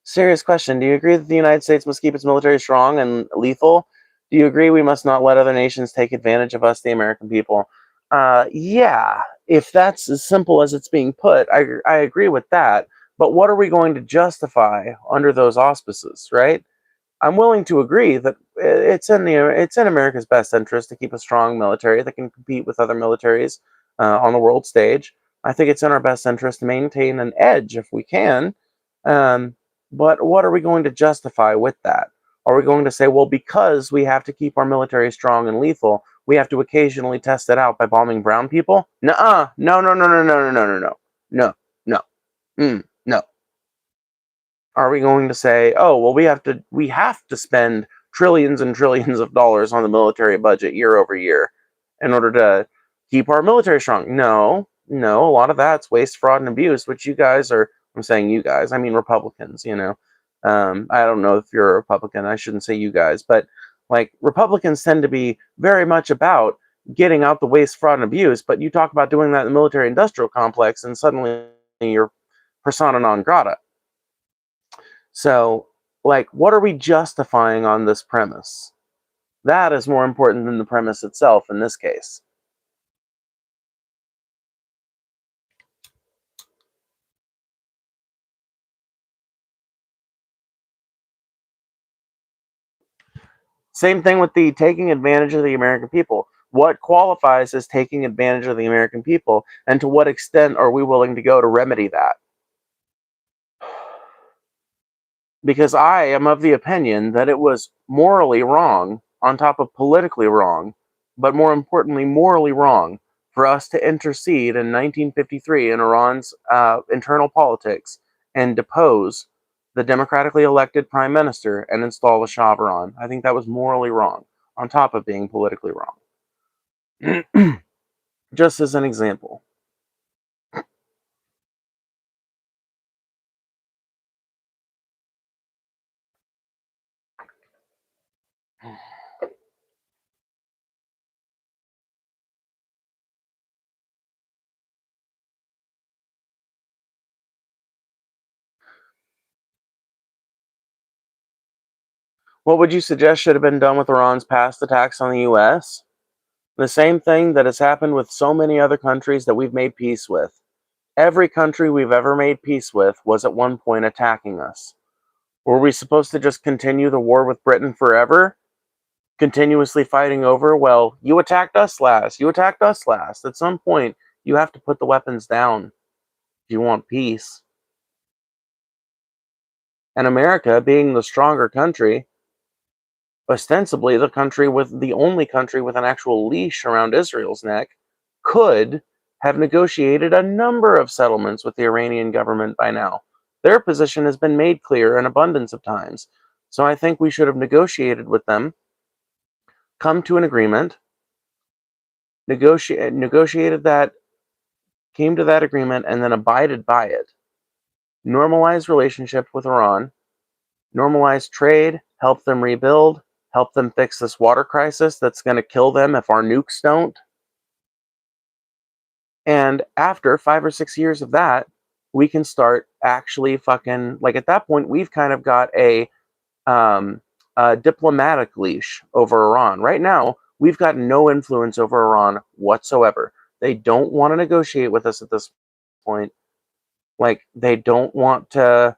[SPEAKER 1] Serious question. Do you agree that the United States must keep its military strong and lethal? Do you agree we must not let other nations take advantage of us, the American people? Yeah, if that's as simple as it's being put, I agree with that. But what are we going to justify under those auspices, right? I'm willing to agree that it's in America's best interest to keep a strong military that can compete with other militaries on the world stage. I think it's in our best interest to maintain an edge if we can. Um, but what are we going to justify with that? Are we going to say, well, because we have to keep our military strong and lethal, we have to occasionally test it out by bombing brown people? Nuh-uh. No, no, no, no, no, no, no, no, no, no, no, no. Are we going to say, oh, well, we have to spend trillions and trillions of dollars on the military budget year over year in order to keep our military strong? No, no, a lot of that's waste, fraud, and abuse, which you guys are. I'm saying you guys, I mean Republicans. I don't know if you're a Republican. I shouldn't say you guys, but like Republicans tend to be very much about getting out the waste, fraud, and abuse. But you talk about doing that in the military-industrial complex, and suddenly you're persona non grata. So, like, what are we justifying on this premise? That is more important than the premise itself in this case. Same thing with the taking advantage of the American people. What qualifies as taking advantage of the American people, and to what extent are we willing to go to remedy that? Because I am of the opinion that it was morally wrong, on top of politically wrong, but more importantly, morally wrong, for us to intercede in 1953 in Iran's internal politics and depose the democratically elected prime minister and install the Shah of Iran. I think that was morally wrong, on top of being politically wrong. Just as an example. What would you suggest should have been done with Iran's past attacks on the US? The same thing that has happened with so many other countries that we've made peace with. Every country we've ever made peace with was at one point attacking us. Were we supposed to just continue the war with Britain forever? Continuously fighting over, well, you attacked us last. You attacked us last. At some point, you have to put the weapons down if you want peace. And America, being the stronger country, ostensibly the only country with an actual leash around Israel's neck, could have negotiated a number of settlements with the Iranian government by now. Their position has been made clear an abundance of times. So I think we should have negotiated with them, come to an agreement, negotiated that, came to that agreement, and then abided by it. Normalized relationship with Iran, normalized trade, help them rebuild, help them fix this water crisis that's going to kill them if our nukes don't. And after 5 or 6 years of that, we can start actually fucking, like, at that point, we've kind of got a diplomatic leash over Iran. Right now, we've got no influence over Iran whatsoever. They don't want to negotiate with us at this point. Like, they don't want to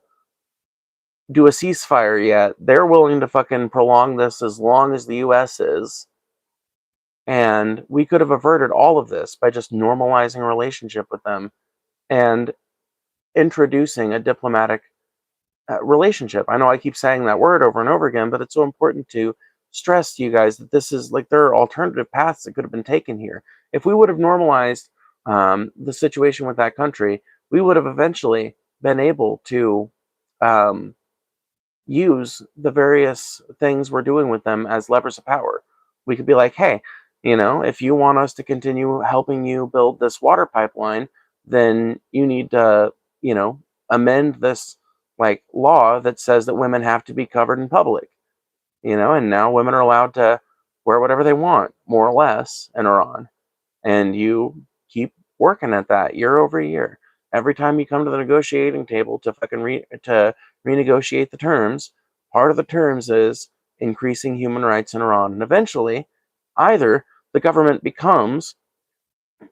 [SPEAKER 1] do a ceasefire yet. They're willing to fucking prolong this as long as the US is. And we could have averted all of this by just normalizing a relationship with them and introducing a diplomatic relationship. I know I keep saying that word over and over again, but it's so important to stress to you guys that this is, like, there are alternative paths that could have been taken here. If we would have normalized the situation with that country, we would have eventually been able to use the various things we're doing with them as levers of power. We could be like, hey, if you want us to continue helping you build this water pipeline, then you need to, amend this, like, law that says that women have to be covered in public, and now women are allowed to wear whatever they want, more or less, in Iran. And you keep working at that year over year. Every time you come to the negotiating table to fucking to renegotiate the terms, part of the terms is increasing human rights in Iran. And eventually, either the government becomes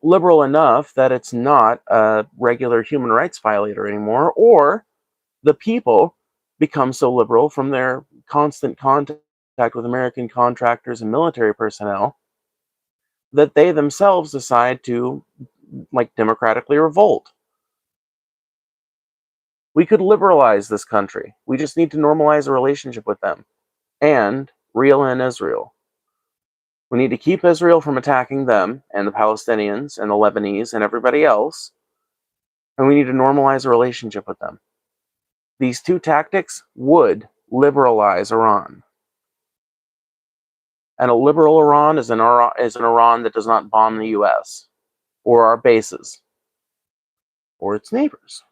[SPEAKER 1] liberal enough that it's not a regular human rights violator anymore, or the people become so liberal from their constant contact with American contractors and military personnel that they themselves decide to, like, democratically revolt. We could liberalize this country. We just need to normalize a relationship with them and reel in Israel. We need to keep Israel from attacking them and the Palestinians and the Lebanese and everybody else, and we need to normalize a relationship with them. These two tactics would liberalize Iran. And a liberal Iran is an Iran that does not bomb the US or our bases or its neighbors.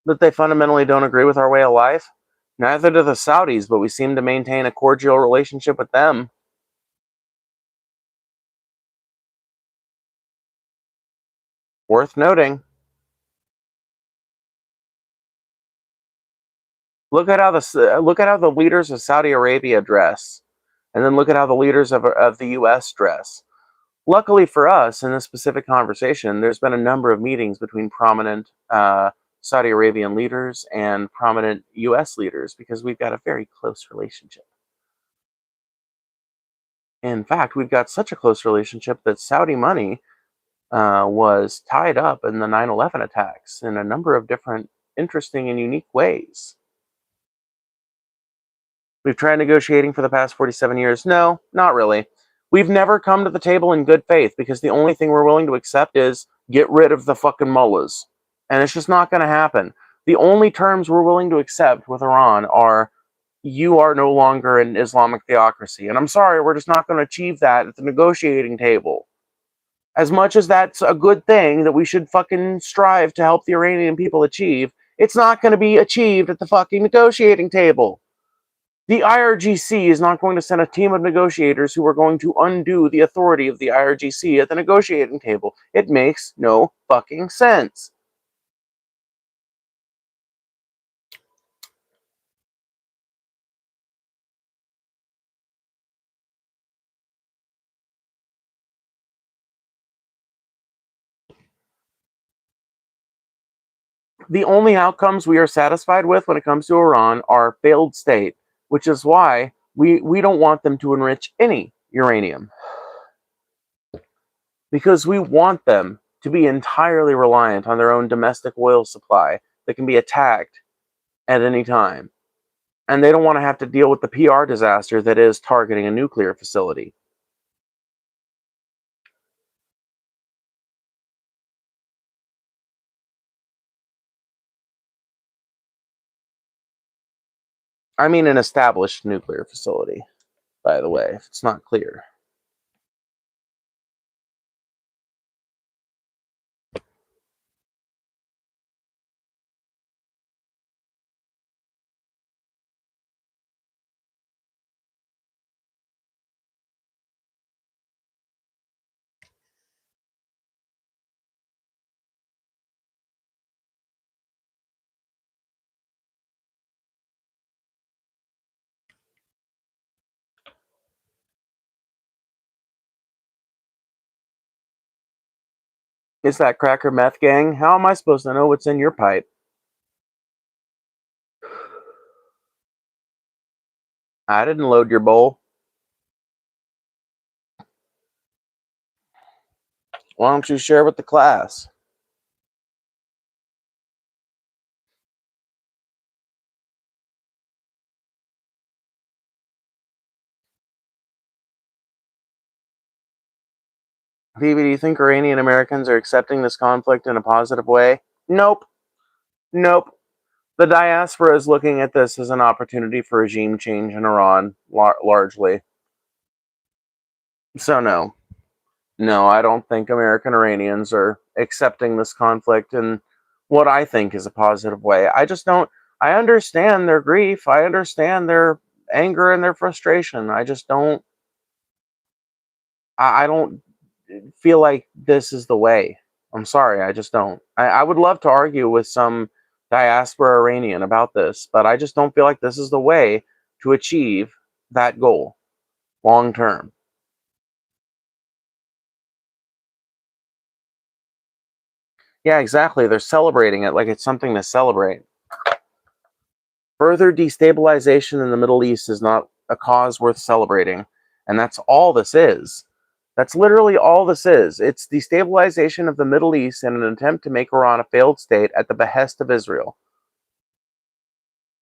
[SPEAKER 1] That they fundamentally don't agree with our way of life? Neither do the Saudis, but we seem to maintain a cordial relationship with them. Worth noting. Look at how the leaders of Saudi Arabia dress, and then look at how the leaders of the U.S. dress. Luckily for us, in this specific conversation, there's been a number of meetings between prominent Saudi Arabian leaders and prominent U.S. leaders because we've got a very close relationship. In fact, we've got such a close relationship that Saudi money was tied up in the 9/11 attacks in a number of different interesting and unique ways. We've tried negotiating for the past 47 years. No, not really. We've never come to the table in good faith because the only thing we're willing to accept is get rid of the fucking mullahs. And it's just not going to happen. The only terms we're willing to accept with Iran are, you are no longer an Islamic theocracy. And I'm sorry, we're just not going to achieve that at the negotiating table. As much as that's a good thing that we should fucking strive to help the Iranian people achieve, it's not going to be achieved at the fucking negotiating table. The IRGC is not going to send a team of negotiators who are going to undo the authority of the IRGC at the negotiating table. It makes no fucking sense. The only outcomes we are satisfied with when it comes to Iran are failed state, which is why we don't want them to enrich any uranium. Because we want them to be entirely reliant on their own domestic oil supply that can be attacked at any time. And they don't want to have to deal with the PR disaster that is targeting a nuclear facility. I mean an established nuclear facility, by the way, if it's not clear. Is that cracker meth gang? How am I supposed to know what's in your pipe? I didn't load your bowl. Why don't you share with the class? Phoebe, do you think Iranian Americans are accepting this conflict in a positive way? Nope. Nope. The diaspora is looking at this as an opportunity for regime change in Iran, largely. So no. No, I don't think American Iranians are accepting this conflict in what I think is a positive way. I just don't. I understand their grief. I understand their anger and their frustration. I just don't. I don't feel like this is the way. I'm sorry, I just don't. I would love to argue with some diaspora Iranian about this, but I just don't feel like this is the way to achieve that goal long term. Yeah, exactly. They're celebrating it like it's something to celebrate. Further destabilization in the Middle East is not a cause worth celebrating, and that's all this is. That's literally all this is. It's destabilization of the Middle East in an attempt to make Iran a failed state at the behest of Israel.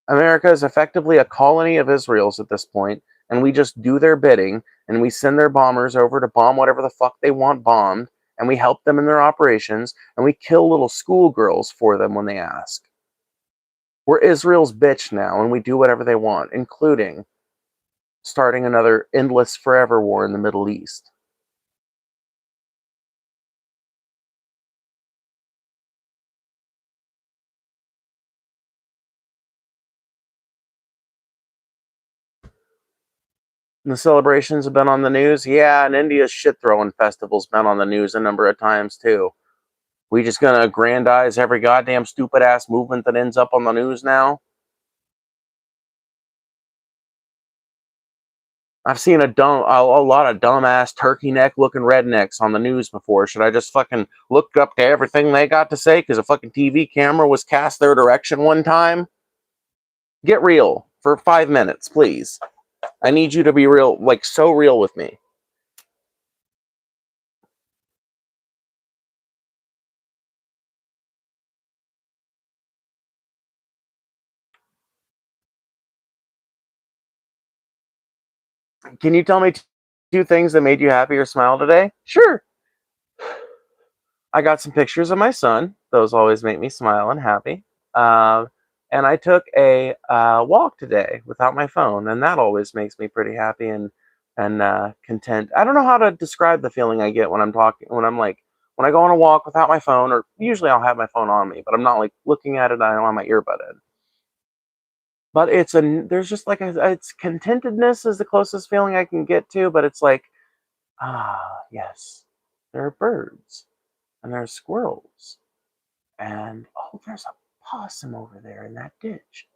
[SPEAKER 1] America is effectively a colony of Israel's at this point, and we just do their bidding, and we send their bombers over to bomb whatever the fuck they want bombed, and we help them in their operations, and we kill little schoolgirls for them when they ask. We're Israel's bitch now, and we do whatever they want, including starting another endless forever war in the Middle East. And the celebrations have been on the news. Yeah, and India's shit-throwing festival's been on the news a number of times, too. We just gonna aggrandize every goddamn stupid-ass movement that ends up on the news now? I've seen a lot of dumbass turkey neck looking rednecks on the news before. Should I just fucking look up to everything they got to say because a fucking TV camera was cast their direction one time? Get real for 5 minutes, please. I need you to be real, like so real with me. Can you tell me two things that made you happy or smile today? Sure. I got some pictures of my son. Those always make me smile and happy. Uh, and I took a walk today without my phone, and that always makes me pretty happy and and content. I don't know how to describe the feeling I get when I'm talking, when I go on a walk without my phone, or usually I'll have my phone on me, but I'm not like looking at it. I don't have my earbud in. But there's just like it's contentedness is the closest feeling I can get to, but it's like, yes, there are birds and there are squirrels, and oh, there's a possum over there in that ditch.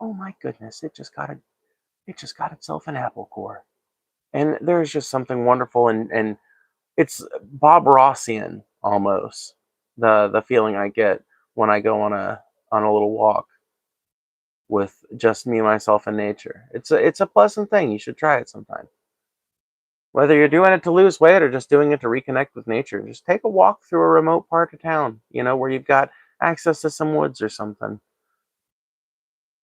[SPEAKER 1] Oh my goodness, it just got itself an apple core. And there's just something wonderful, and it's Bob Rossian almost, the feeling I get when I go on a little walk with just me, myself, and nature. It's a pleasant thing. You should try it sometime. Whether you're doing it to lose weight or just doing it to reconnect with nature, just take a walk through a remote part of town, where you've got access to some woods or something.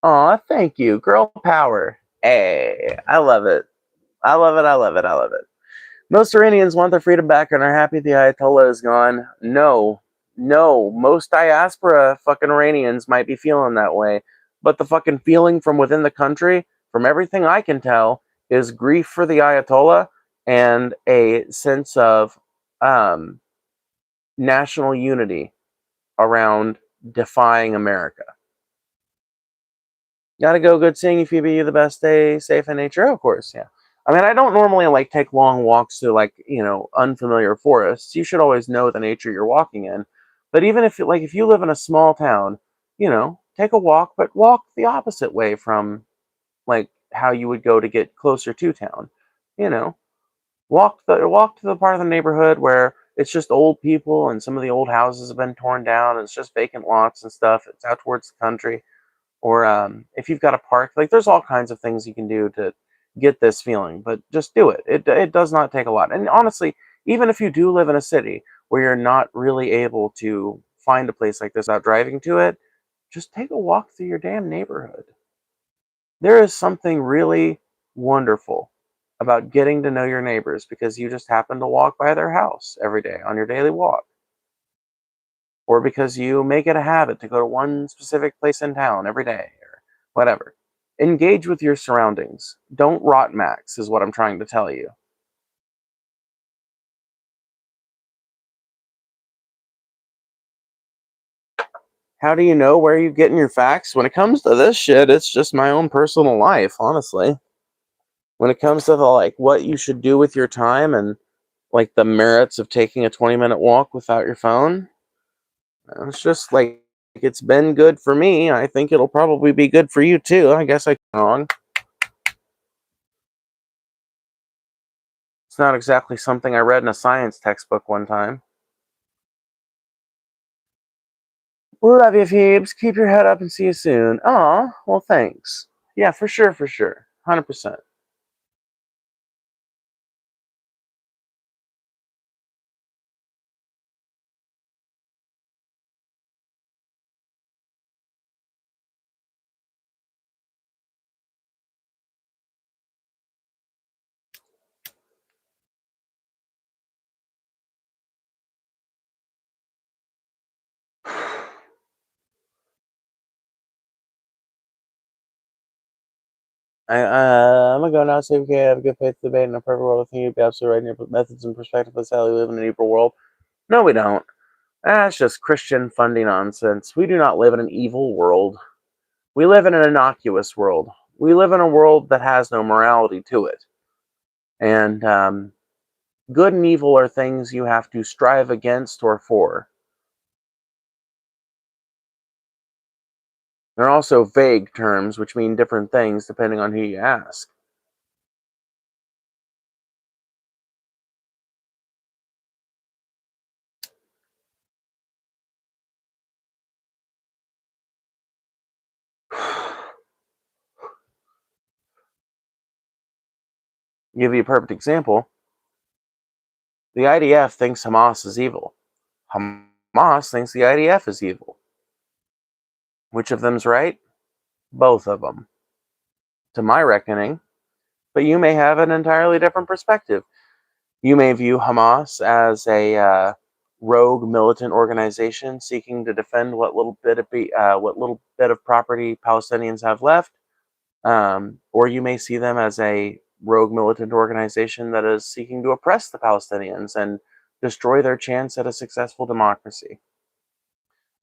[SPEAKER 1] Aw, thank you. Girl power. Hey, I love it. I love it. I love it. I love it. Most Iranians want their freedom back and are happy the Ayatollah is gone. No, no. Most diaspora fucking Iranians might be feeling that way. But the fucking feeling from within the country, from everything I can tell, is grief for the Ayatollah and a sense of um, national unity around defying America. Gotta go. Good seeing you, Phoebe. You the best. Stay safe in nature. Of course, yeah. I mean, I don't normally like take long walks to unfamiliar forests. You should always know the nature you're walking in. But even if you live in a small town, take a walk, but walk the opposite way from like how you would go to get closer to town. You know, walk to the part of the neighborhood where it's just old people and some of the old houses have been torn down and it's just vacant lots and stuff. It's out towards the country, or if you've got a park, like there's all kinds of things you can do to get this feeling, but just do it. It does not take a lot. And honestly, even if you do live in a city where you're not really able to find a place like this without driving to it, just take a walk through your damn neighborhood. There is something really wonderful about getting to know your neighbors because you just happen to walk by their house every day on your daily walk, or because you make it a habit to go to one specific place in town every day, or whatever. Engage with your surroundings. Don't rot max, is what I'm trying to tell you. How do you know where you're getting your facts? When it comes to this shit, it's just my own personal life, honestly. When it comes to what you should do with your time and like the merits of taking a 20-minute walk without your phone, it's just like it's been good for me. I think it'll probably be good for you too. I guess I'm wrong. It's not exactly something I read in a science textbook one time. Love you, Phoebes. Keep your head up and see you soon. Aw, well, thanks. Yeah, for sure, for sure. 100%. I'm gonna go now. Say, okay, have a good faith debate in a perfect world. I think you'd be absolutely right in your methods and perspective. That's how we live in an evil world. No, we don't. That's just Christian funding nonsense. We do not live in an evil world. We live in an innocuous world. We live in a world that has no morality to it. And good and evil are things you have to strive against or for. They're also vague terms, which mean different things depending on who you ask. Give you a perfect example. The IDF thinks Hamas is evil. Hamas thinks the IDF is evil. Which of them's right? Both of them, to my reckoning. But you may have an entirely different perspective. You may view Hamas as a rogue militant organization seeking to defend what little bit of property Palestinians have left, or you may see them as a rogue militant organization that is seeking to oppress the Palestinians and destroy their chance at a successful democracy.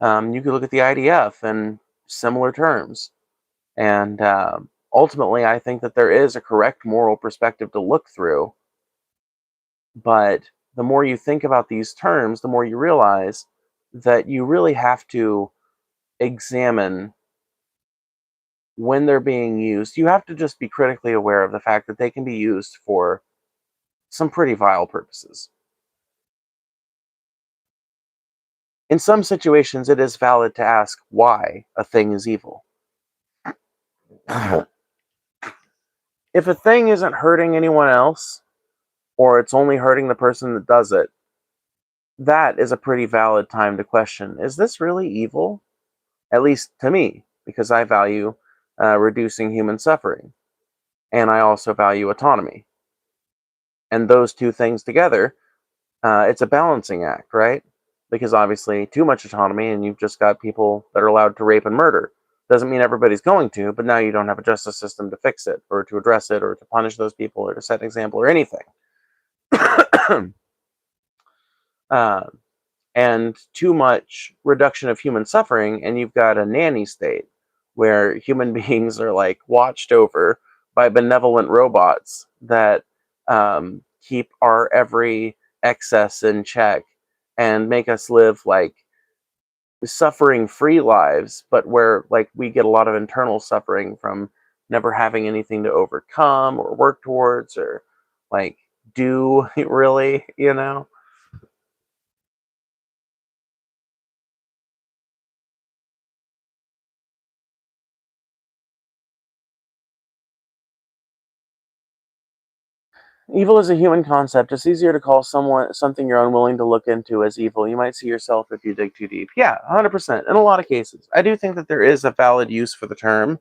[SPEAKER 1] You could look at the IDF in similar terms. And ultimately, I think that there is a correct moral perspective to look through. But the more you think about these terms, the more you realize that you really have to examine when they're being used. You have to just be critically aware of the fact that they can be used for some pretty vile purposes. In some situations, it is valid to ask why a thing is evil. If a thing isn't hurting anyone else, or it's only hurting the person that does it, that is a pretty valid time to question, is this really evil? At least to me, because I value reducing human suffering. And I also value autonomy. And those two things together, it's a balancing act, right? Because obviously, too much autonomy and you've just got people that are allowed to rape and murder. Doesn't mean everybody's going to, but now you don't have a justice system to fix it, or to address it, or to punish those people, or to set an example, or anything. uh, and too much reduction of human suffering, and you've got a nanny state where human beings are like watched over by benevolent robots that keep our every excess in check and make us live like suffering free lives, but where like we get a lot of internal suffering from never having anything to overcome or work towards or like do really, you know. Evil is a human concept. It's easier to call something you're unwilling to look into as evil. You might see yourself if you dig too deep. Yeah, 100%. In a lot of cases, I do think that there is a valid use for the term,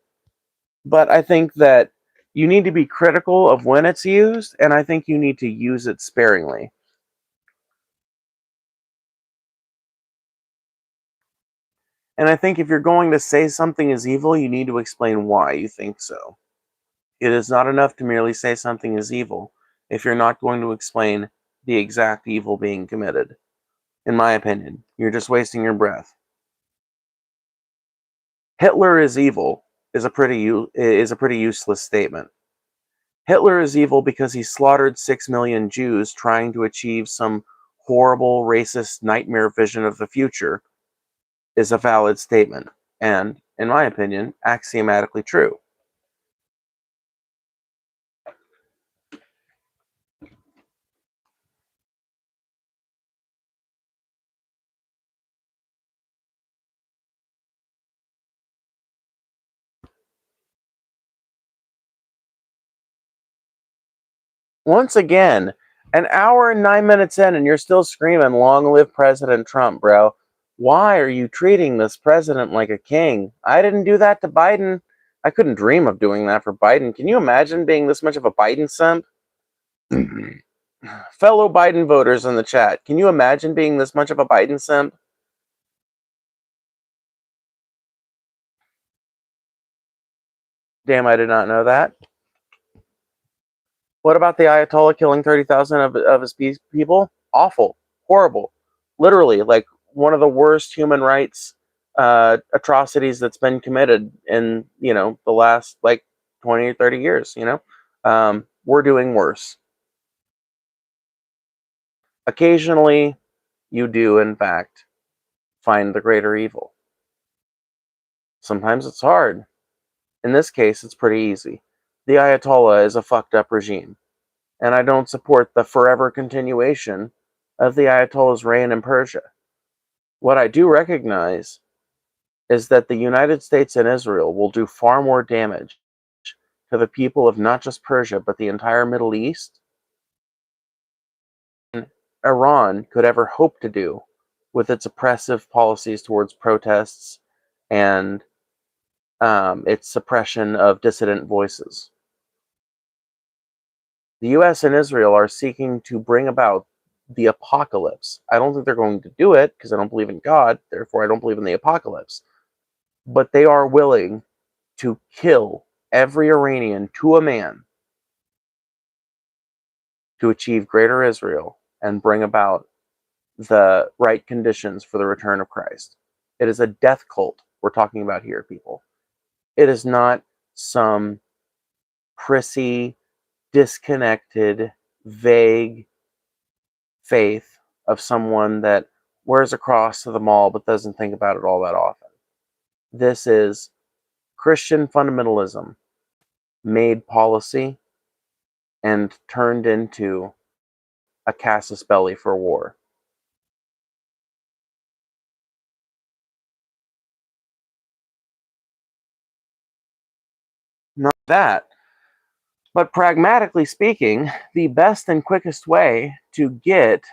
[SPEAKER 1] but I think that you need to be critical of when it's used, and I think you need to use it sparingly. And I think if you're going to say something is evil, you need to explain why you think so. It is not enough to merely say something is evil if you're not going to explain the exact evil being committed. In my opinion, you're just wasting your breath. Hitler is evil is a pretty useless statement. Hitler is evil because he slaughtered 6 million Jews trying to achieve some horrible racist nightmare vision of the future is a valid statement and, in my opinion, axiomatically true. Once again, an hour and 9 minutes in, and you're still screaming, "Long live President Trump," bro. Why are you treating this president like a king? I didn't do that to Biden. I couldn't dream of doing that for Biden. Can you imagine being this much of a Biden simp? Fellow Biden voters in the chat, can you imagine being this much of a Biden simp? Damn, I did not know that. What about the Ayatollah killing 30,000 of his people? Awful. Horrible. Literally, like, one of the worst human rights atrocities that's been committed in, the last, like, 20 or 30 years, We're doing worse. Occasionally, you do, in fact, find the greater evil. Sometimes it's hard. In this case, it's pretty easy. The Ayatollah is a fucked up regime, and I don't support the forever continuation of the Ayatollah's reign in Persia. What I do recognize is that the United States and Israel will do far more damage to the people of not just Persia, but the entire Middle East than Iran could ever hope to do with its oppressive policies towards protests and its suppression of dissident voices. The US and Israel are seeking to bring about the apocalypse. I don't think they're going to do it because I don't believe in God, therefore I don't believe in the apocalypse. But they are willing to kill every Iranian to a man to achieve greater Israel and bring about the right conditions for the return of Christ. It is a death cult we're talking about here, people. It is not some prissy, disconnected, vague faith of someone that wears a cross to the mall but doesn't think about it all that often. This is Christian fundamentalism made policy and turned into a casus belli for war. Not that, but pragmatically speaking, the best and quickest way to get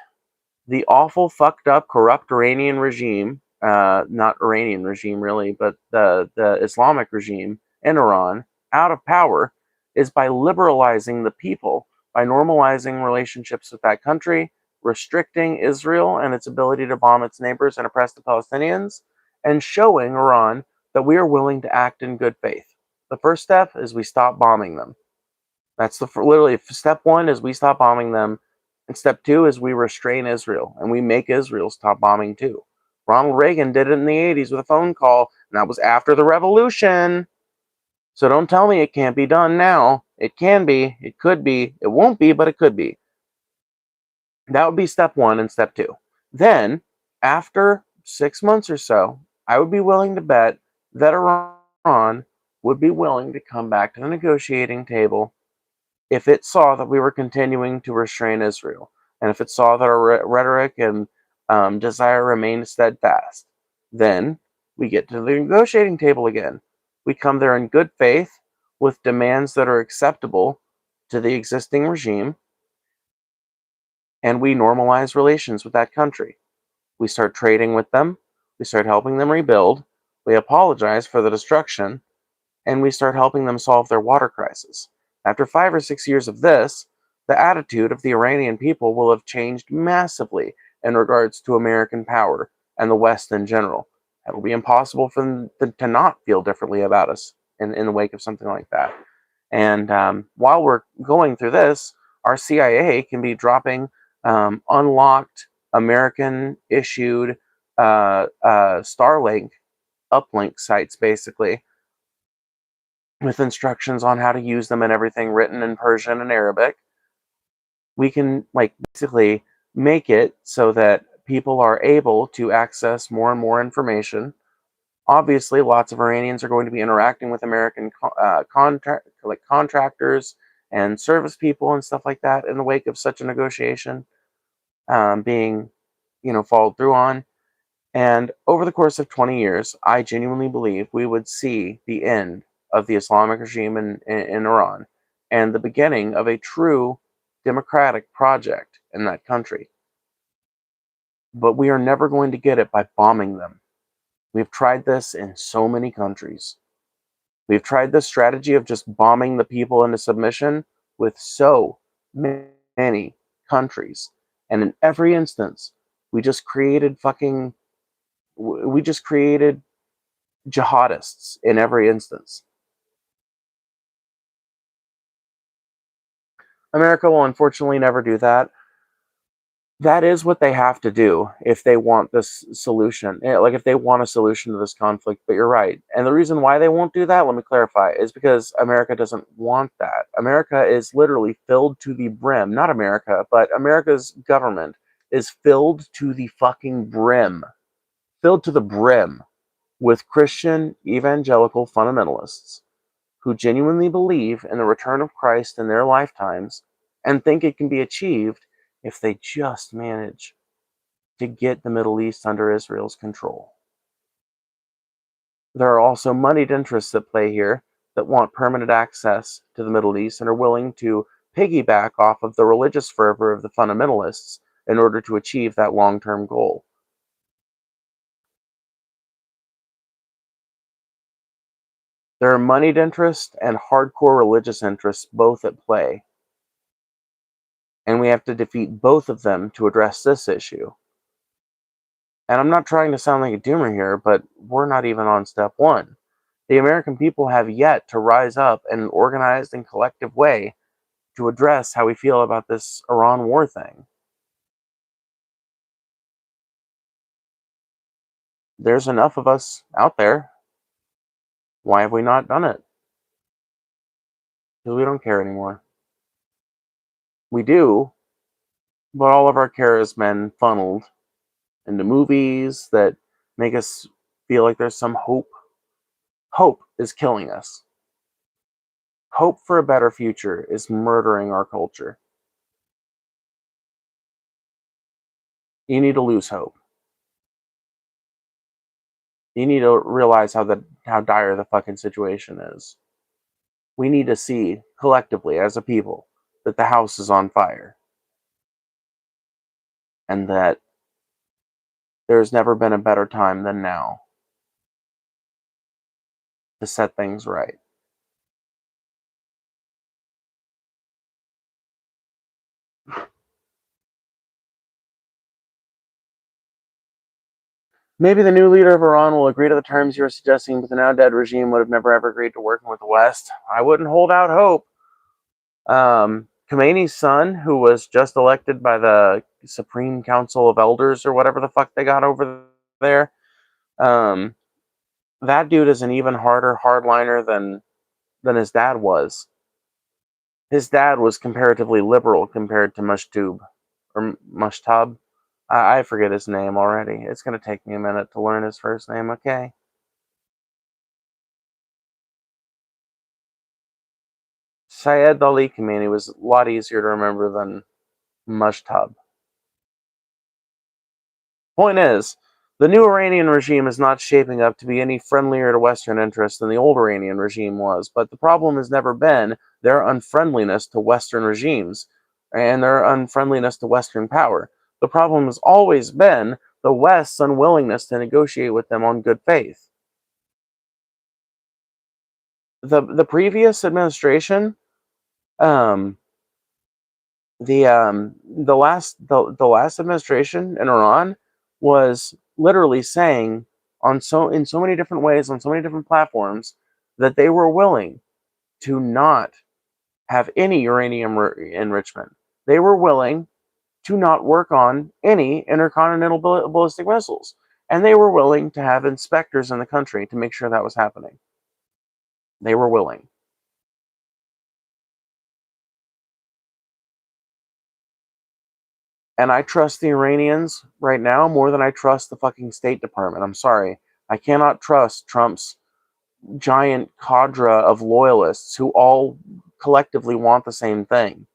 [SPEAKER 1] the awful, fucked up, corrupt Iranian regime, not Iranian regime really, but the Islamic regime in Iran out of power is by liberalizing the people, by normalizing relationships with that country, restricting Israel and its ability to bomb its neighbors and oppress the Palestinians, and showing Iran that we are willing to act in good faith. The first step is we stop bombing them. That's literally step one is we stop bombing them, and step two is we restrain Israel and we make Israel stop bombing too. Ronald Reagan did it in the 80s with a phone call, and that was after the revolution. So don't tell me it can't be done now. It can be, it could be, it won't be, but it could be. That would be step one and step two. Then, after 6 months or so, I would be willing to bet that Iran would be willing to come back to the negotiating table if it saw that we were continuing to restrain Israel, and if it saw that our rhetoric and desire remained steadfast. Then we get to the negotiating table again. We come there in good faith with demands that are acceptable to the existing regime, and we normalize relations with that country. We start trading with them, we start helping them rebuild, we apologize for the destruction, and we start helping them solve their water crisis. After 5 or 6 years of this, the attitude of the Iranian people will have changed massively in regards to American power and the West in general. It will be impossible for them to not feel differently about us in the wake of something like that. And while we're going through this, our CIA can be dropping unlocked American-issued Starlink uplink sites, basically, with instructions on how to use them and everything written in Persian and Arabic. We can basically make it so that people are able to access more and more information. Obviously, lots of Iranians are going to be interacting with American contractors and service people and stuff like that in the wake of such a negotiation being, followed through on. And over the course of 20 years, I genuinely believe we would see the end of the Islamic regime in Iran and the beginning of a true democratic project in that country. But we are never going to get it by bombing them. We've tried this in so many countries. We've tried this strategy of just bombing the people into submission with so many countries. And in every instance, we just created jihadists in every instance. America will unfortunately never do that. That is what they have to do if they want this solution. If they want a solution to this conflict, but you're right. And the reason why they won't do that, let me clarify, is because America doesn't want that. America is literally filled to the brim. Not America, but America's government is filled to the fucking brim. Filled to the brim with Christian evangelical fundamentalists who genuinely believe in the return of Christ in their lifetimes and think it can be achieved if they just manage to get the Middle East under Israel's control. There are also moneyed interests at play here that want permanent access to the Middle East and are willing to piggyback off of the religious fervor of the fundamentalists in order to achieve that long-term goal. There are moneyed interests and hardcore religious interests both at play, and we have to defeat both of them to address this issue. And I'm not trying to sound like a doomer here, but we're not even on step one. The American people have yet to rise up in an organized and collective way to address how we feel about this Iran war thing. There's enough of us out there. Why have we not done it? Because we don't care anymore. We do, but all of our care has been funneled into movies that make us feel like there's some hope. Hope is killing us. Hope for a better future is murdering our culture. You need to lose hope. You need to realize how dire the fucking situation is. We need to see collectively as a people that the house is on fire and that there's never been a better time than now to set things right. Maybe the new leader of Iran will agree to the terms you are suggesting, but the now dead regime would have never ever agreed to working with the West. I wouldn't hold out hope. Khomeini's son, who was just elected by the Supreme Council of Elders or whatever the fuck they got over there, that dude is an even harder hardliner than his dad was. His dad was comparatively liberal compared to Mushtab. I forget his name already. It's going to take me a minute to learn his first name, okay? Syed Ali Khamenei was a lot easier to remember than Mushtab. Point is, the new Iranian regime is not shaping up to be any friendlier to Western interests than the old Iranian regime was, but the problem has never been their unfriendliness to Western regimes and their unfriendliness to Western power. The problem has always been the West's unwillingness to negotiate with them on good faith. The previous administration, the last administration in Iran was literally saying in so many different ways on so many different platforms that they were willing to not have any uranium enrichment. They were willing to not work on any intercontinental ballistic missiles, and they were willing to have inspectors in the country to make sure that was happening. They were willing. And I trust the Iranians right now more than I trust the fucking State Department. I'm sorry. I cannot trust Trump's giant cadre of loyalists who all collectively want the same thing.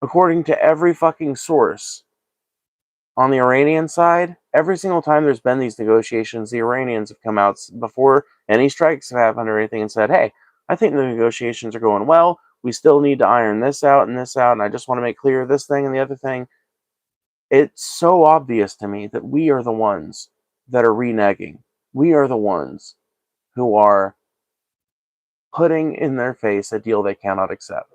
[SPEAKER 1] According to every fucking source on the Iranian side, every single time there's been these negotiations, the Iranians have come out before any strikes have happened or anything and said, hey, I think the negotiations are going well. We still need to iron this out, and I just want to make clear this thing and the other thing. It's so obvious to me that we are the ones that are reneging. We are the ones who are putting in their face a deal they cannot accept.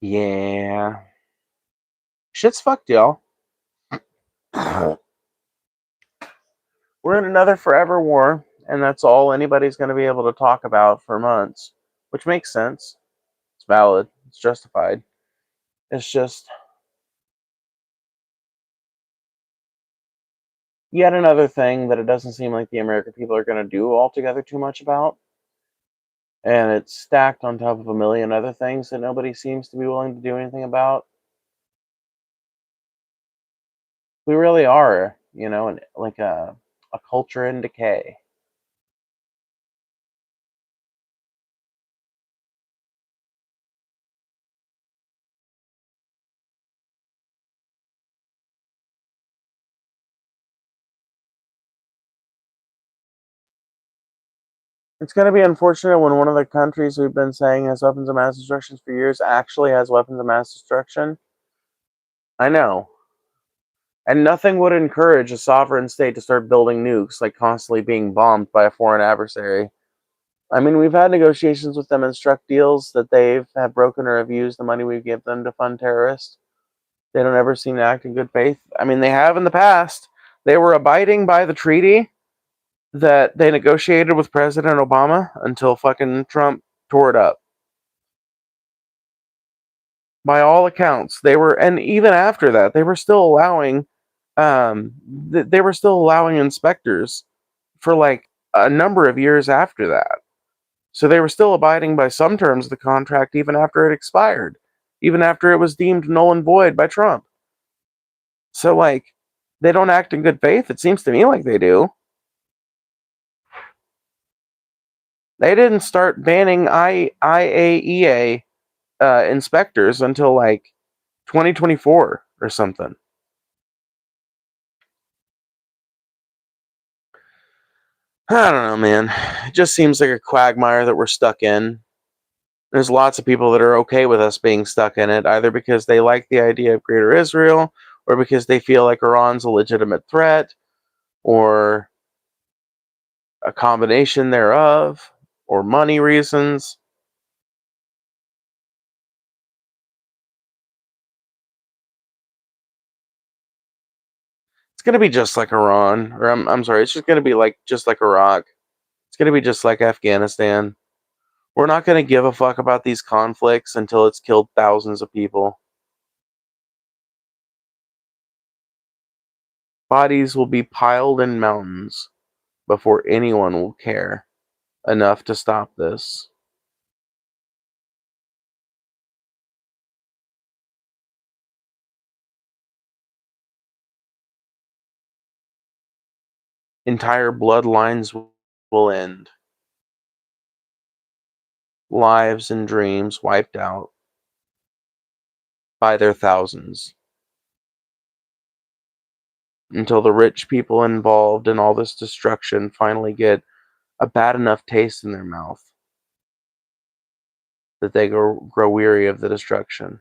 [SPEAKER 1] Yeah. Shit's fucked, y'all. We're in another forever war, and that's all anybody's going to be able to talk about for months, which makes sense. It's valid. It's justified. It's just yet another thing that it doesn't seem like the American people are going to do altogether too much about. And it's stacked on top of a million other things that nobody seems to be willing to do anything about. We really are, like a culture in decay. It's going to be unfortunate when one of the countries we've been saying has weapons of mass destruction for years actually has weapons of mass destruction. I know. And nothing would encourage a sovereign state to start building nukes, like constantly being bombed by a foreign adversary. I mean, we've had negotiations with them and struck deals that they have broken or have used the money we give them to fund terrorists. They don't ever seem to act in good faith. I mean, they have in the past. They were abiding by the treaty that they negotiated with President Obama until fucking Trump tore it up. By all accounts, they were, and even after that, they were still allowing, they were still allowing inspectors for like a number of years after that. So they were still abiding by some terms of the contract even after it expired, even after it was deemed null and void by Trump. So, like, they don't act in good faith. It seems to me like they do. They didn't start banning IAEA inspectors until like 2024 or something. I don't know, man. It just seems like a quagmire that we're stuck in. There's lots of people that are okay with us being stuck in it, either because they like the idea of Greater Israel, or because they feel like Iran's a legitimate threat, or a combination thereof, or money reasons. It's going to be just like Iran, or I'm sorry, it's just going to be like just like Iraq. It's going to be just like Afghanistan. We're not going to give a fuck about these conflicts until it's killed thousands of people. Bodies will be piled in mountains before anyone will care enough to stop this. Entire bloodlines will end. Lives and dreams wiped out by their thousands. Until the rich people involved in all this destruction finally get a bad enough taste in their mouth that they grow weary of the destruction.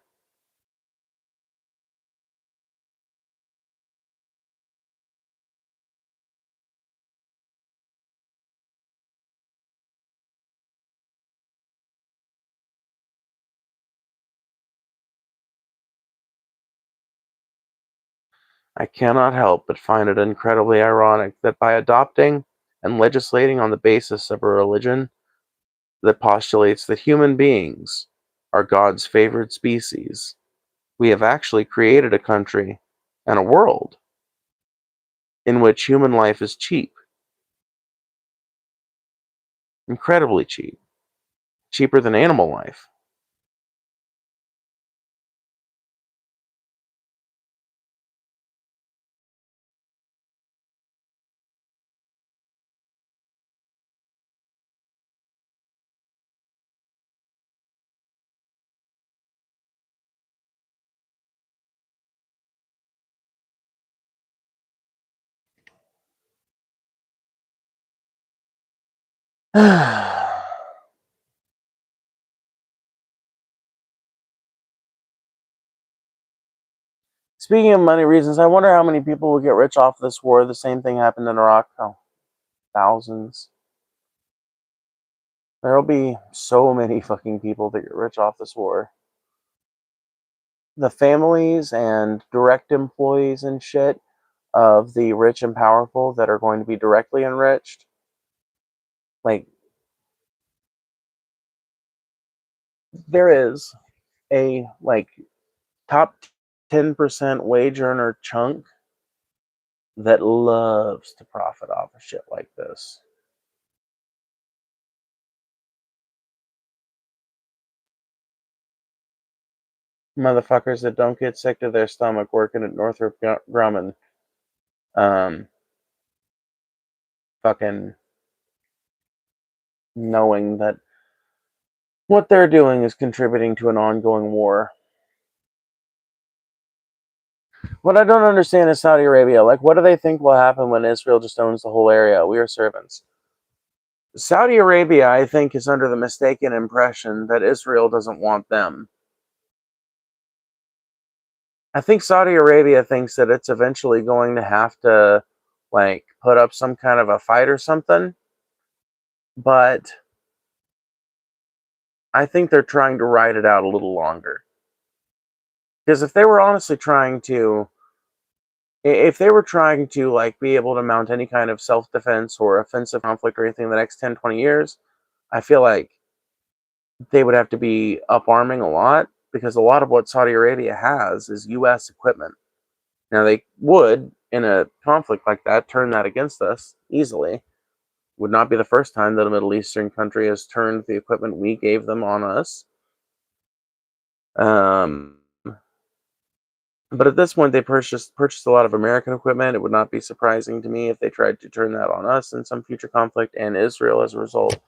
[SPEAKER 1] I cannot help but find it incredibly ironic that by adopting and legislating on the basis of a religion that postulates that human beings are God's favored species, we have actually created a country and a world in which human life is cheap, incredibly cheap, cheaper than animal life. Speaking of money reasons, I wonder how many people will get rich off this war. The same thing happened in Iraq. Oh, thousands. There'll be so many fucking people that get rich off this war. The families and direct employees and shit of the rich and powerful that are going to be directly enriched. Like, there is a, like, top 10% wage earner chunk that loves to profit off of shit like this. Motherfuckers that don't get sick to their stomach working at Northrop Grumman. Fucking knowing that what they're doing is contributing to an ongoing war. What I don't understand is Saudi Arabia. Like, what do they think will happen when Israel just owns the whole area? We are servants. Saudi Arabia, I think, is under the mistaken impression that Israel doesn't want them. I think Saudi Arabia thinks that it's eventually going to have to, like, put up some kind of a fight or something. But I think they're trying to ride it out a little longer. Because if they were honestly trying to, if they were trying to, like, be able to mount any kind of self-defense or offensive conflict or anything in the next 10, 20 years, I feel like they would have to be up-arming a lot, because a lot of what Saudi Arabia has is U.S. equipment. Now, they would, in a conflict like that, turn that against us easily. Would not be the first time that a Middle Eastern country has turned the equipment we gave them on us. But at this point, they purchased a lot of American equipment. It would not be surprising to me if they tried to turn that on us in some future conflict, and Israel as a result.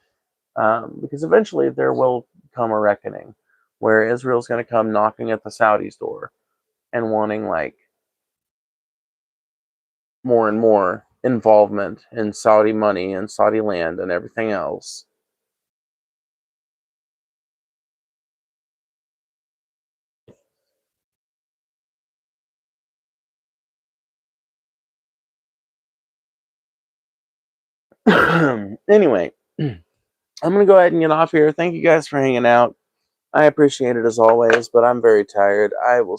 [SPEAKER 1] Because eventually there will come a reckoning where Israel's going to come knocking at the Saudis' door and wanting, like, more and more involvement in Saudi money and Saudi land and everything else. Anyway, I'm going to go ahead and get off here. Thank you guys for hanging out. I appreciate it as always, but I'm very tired. I will see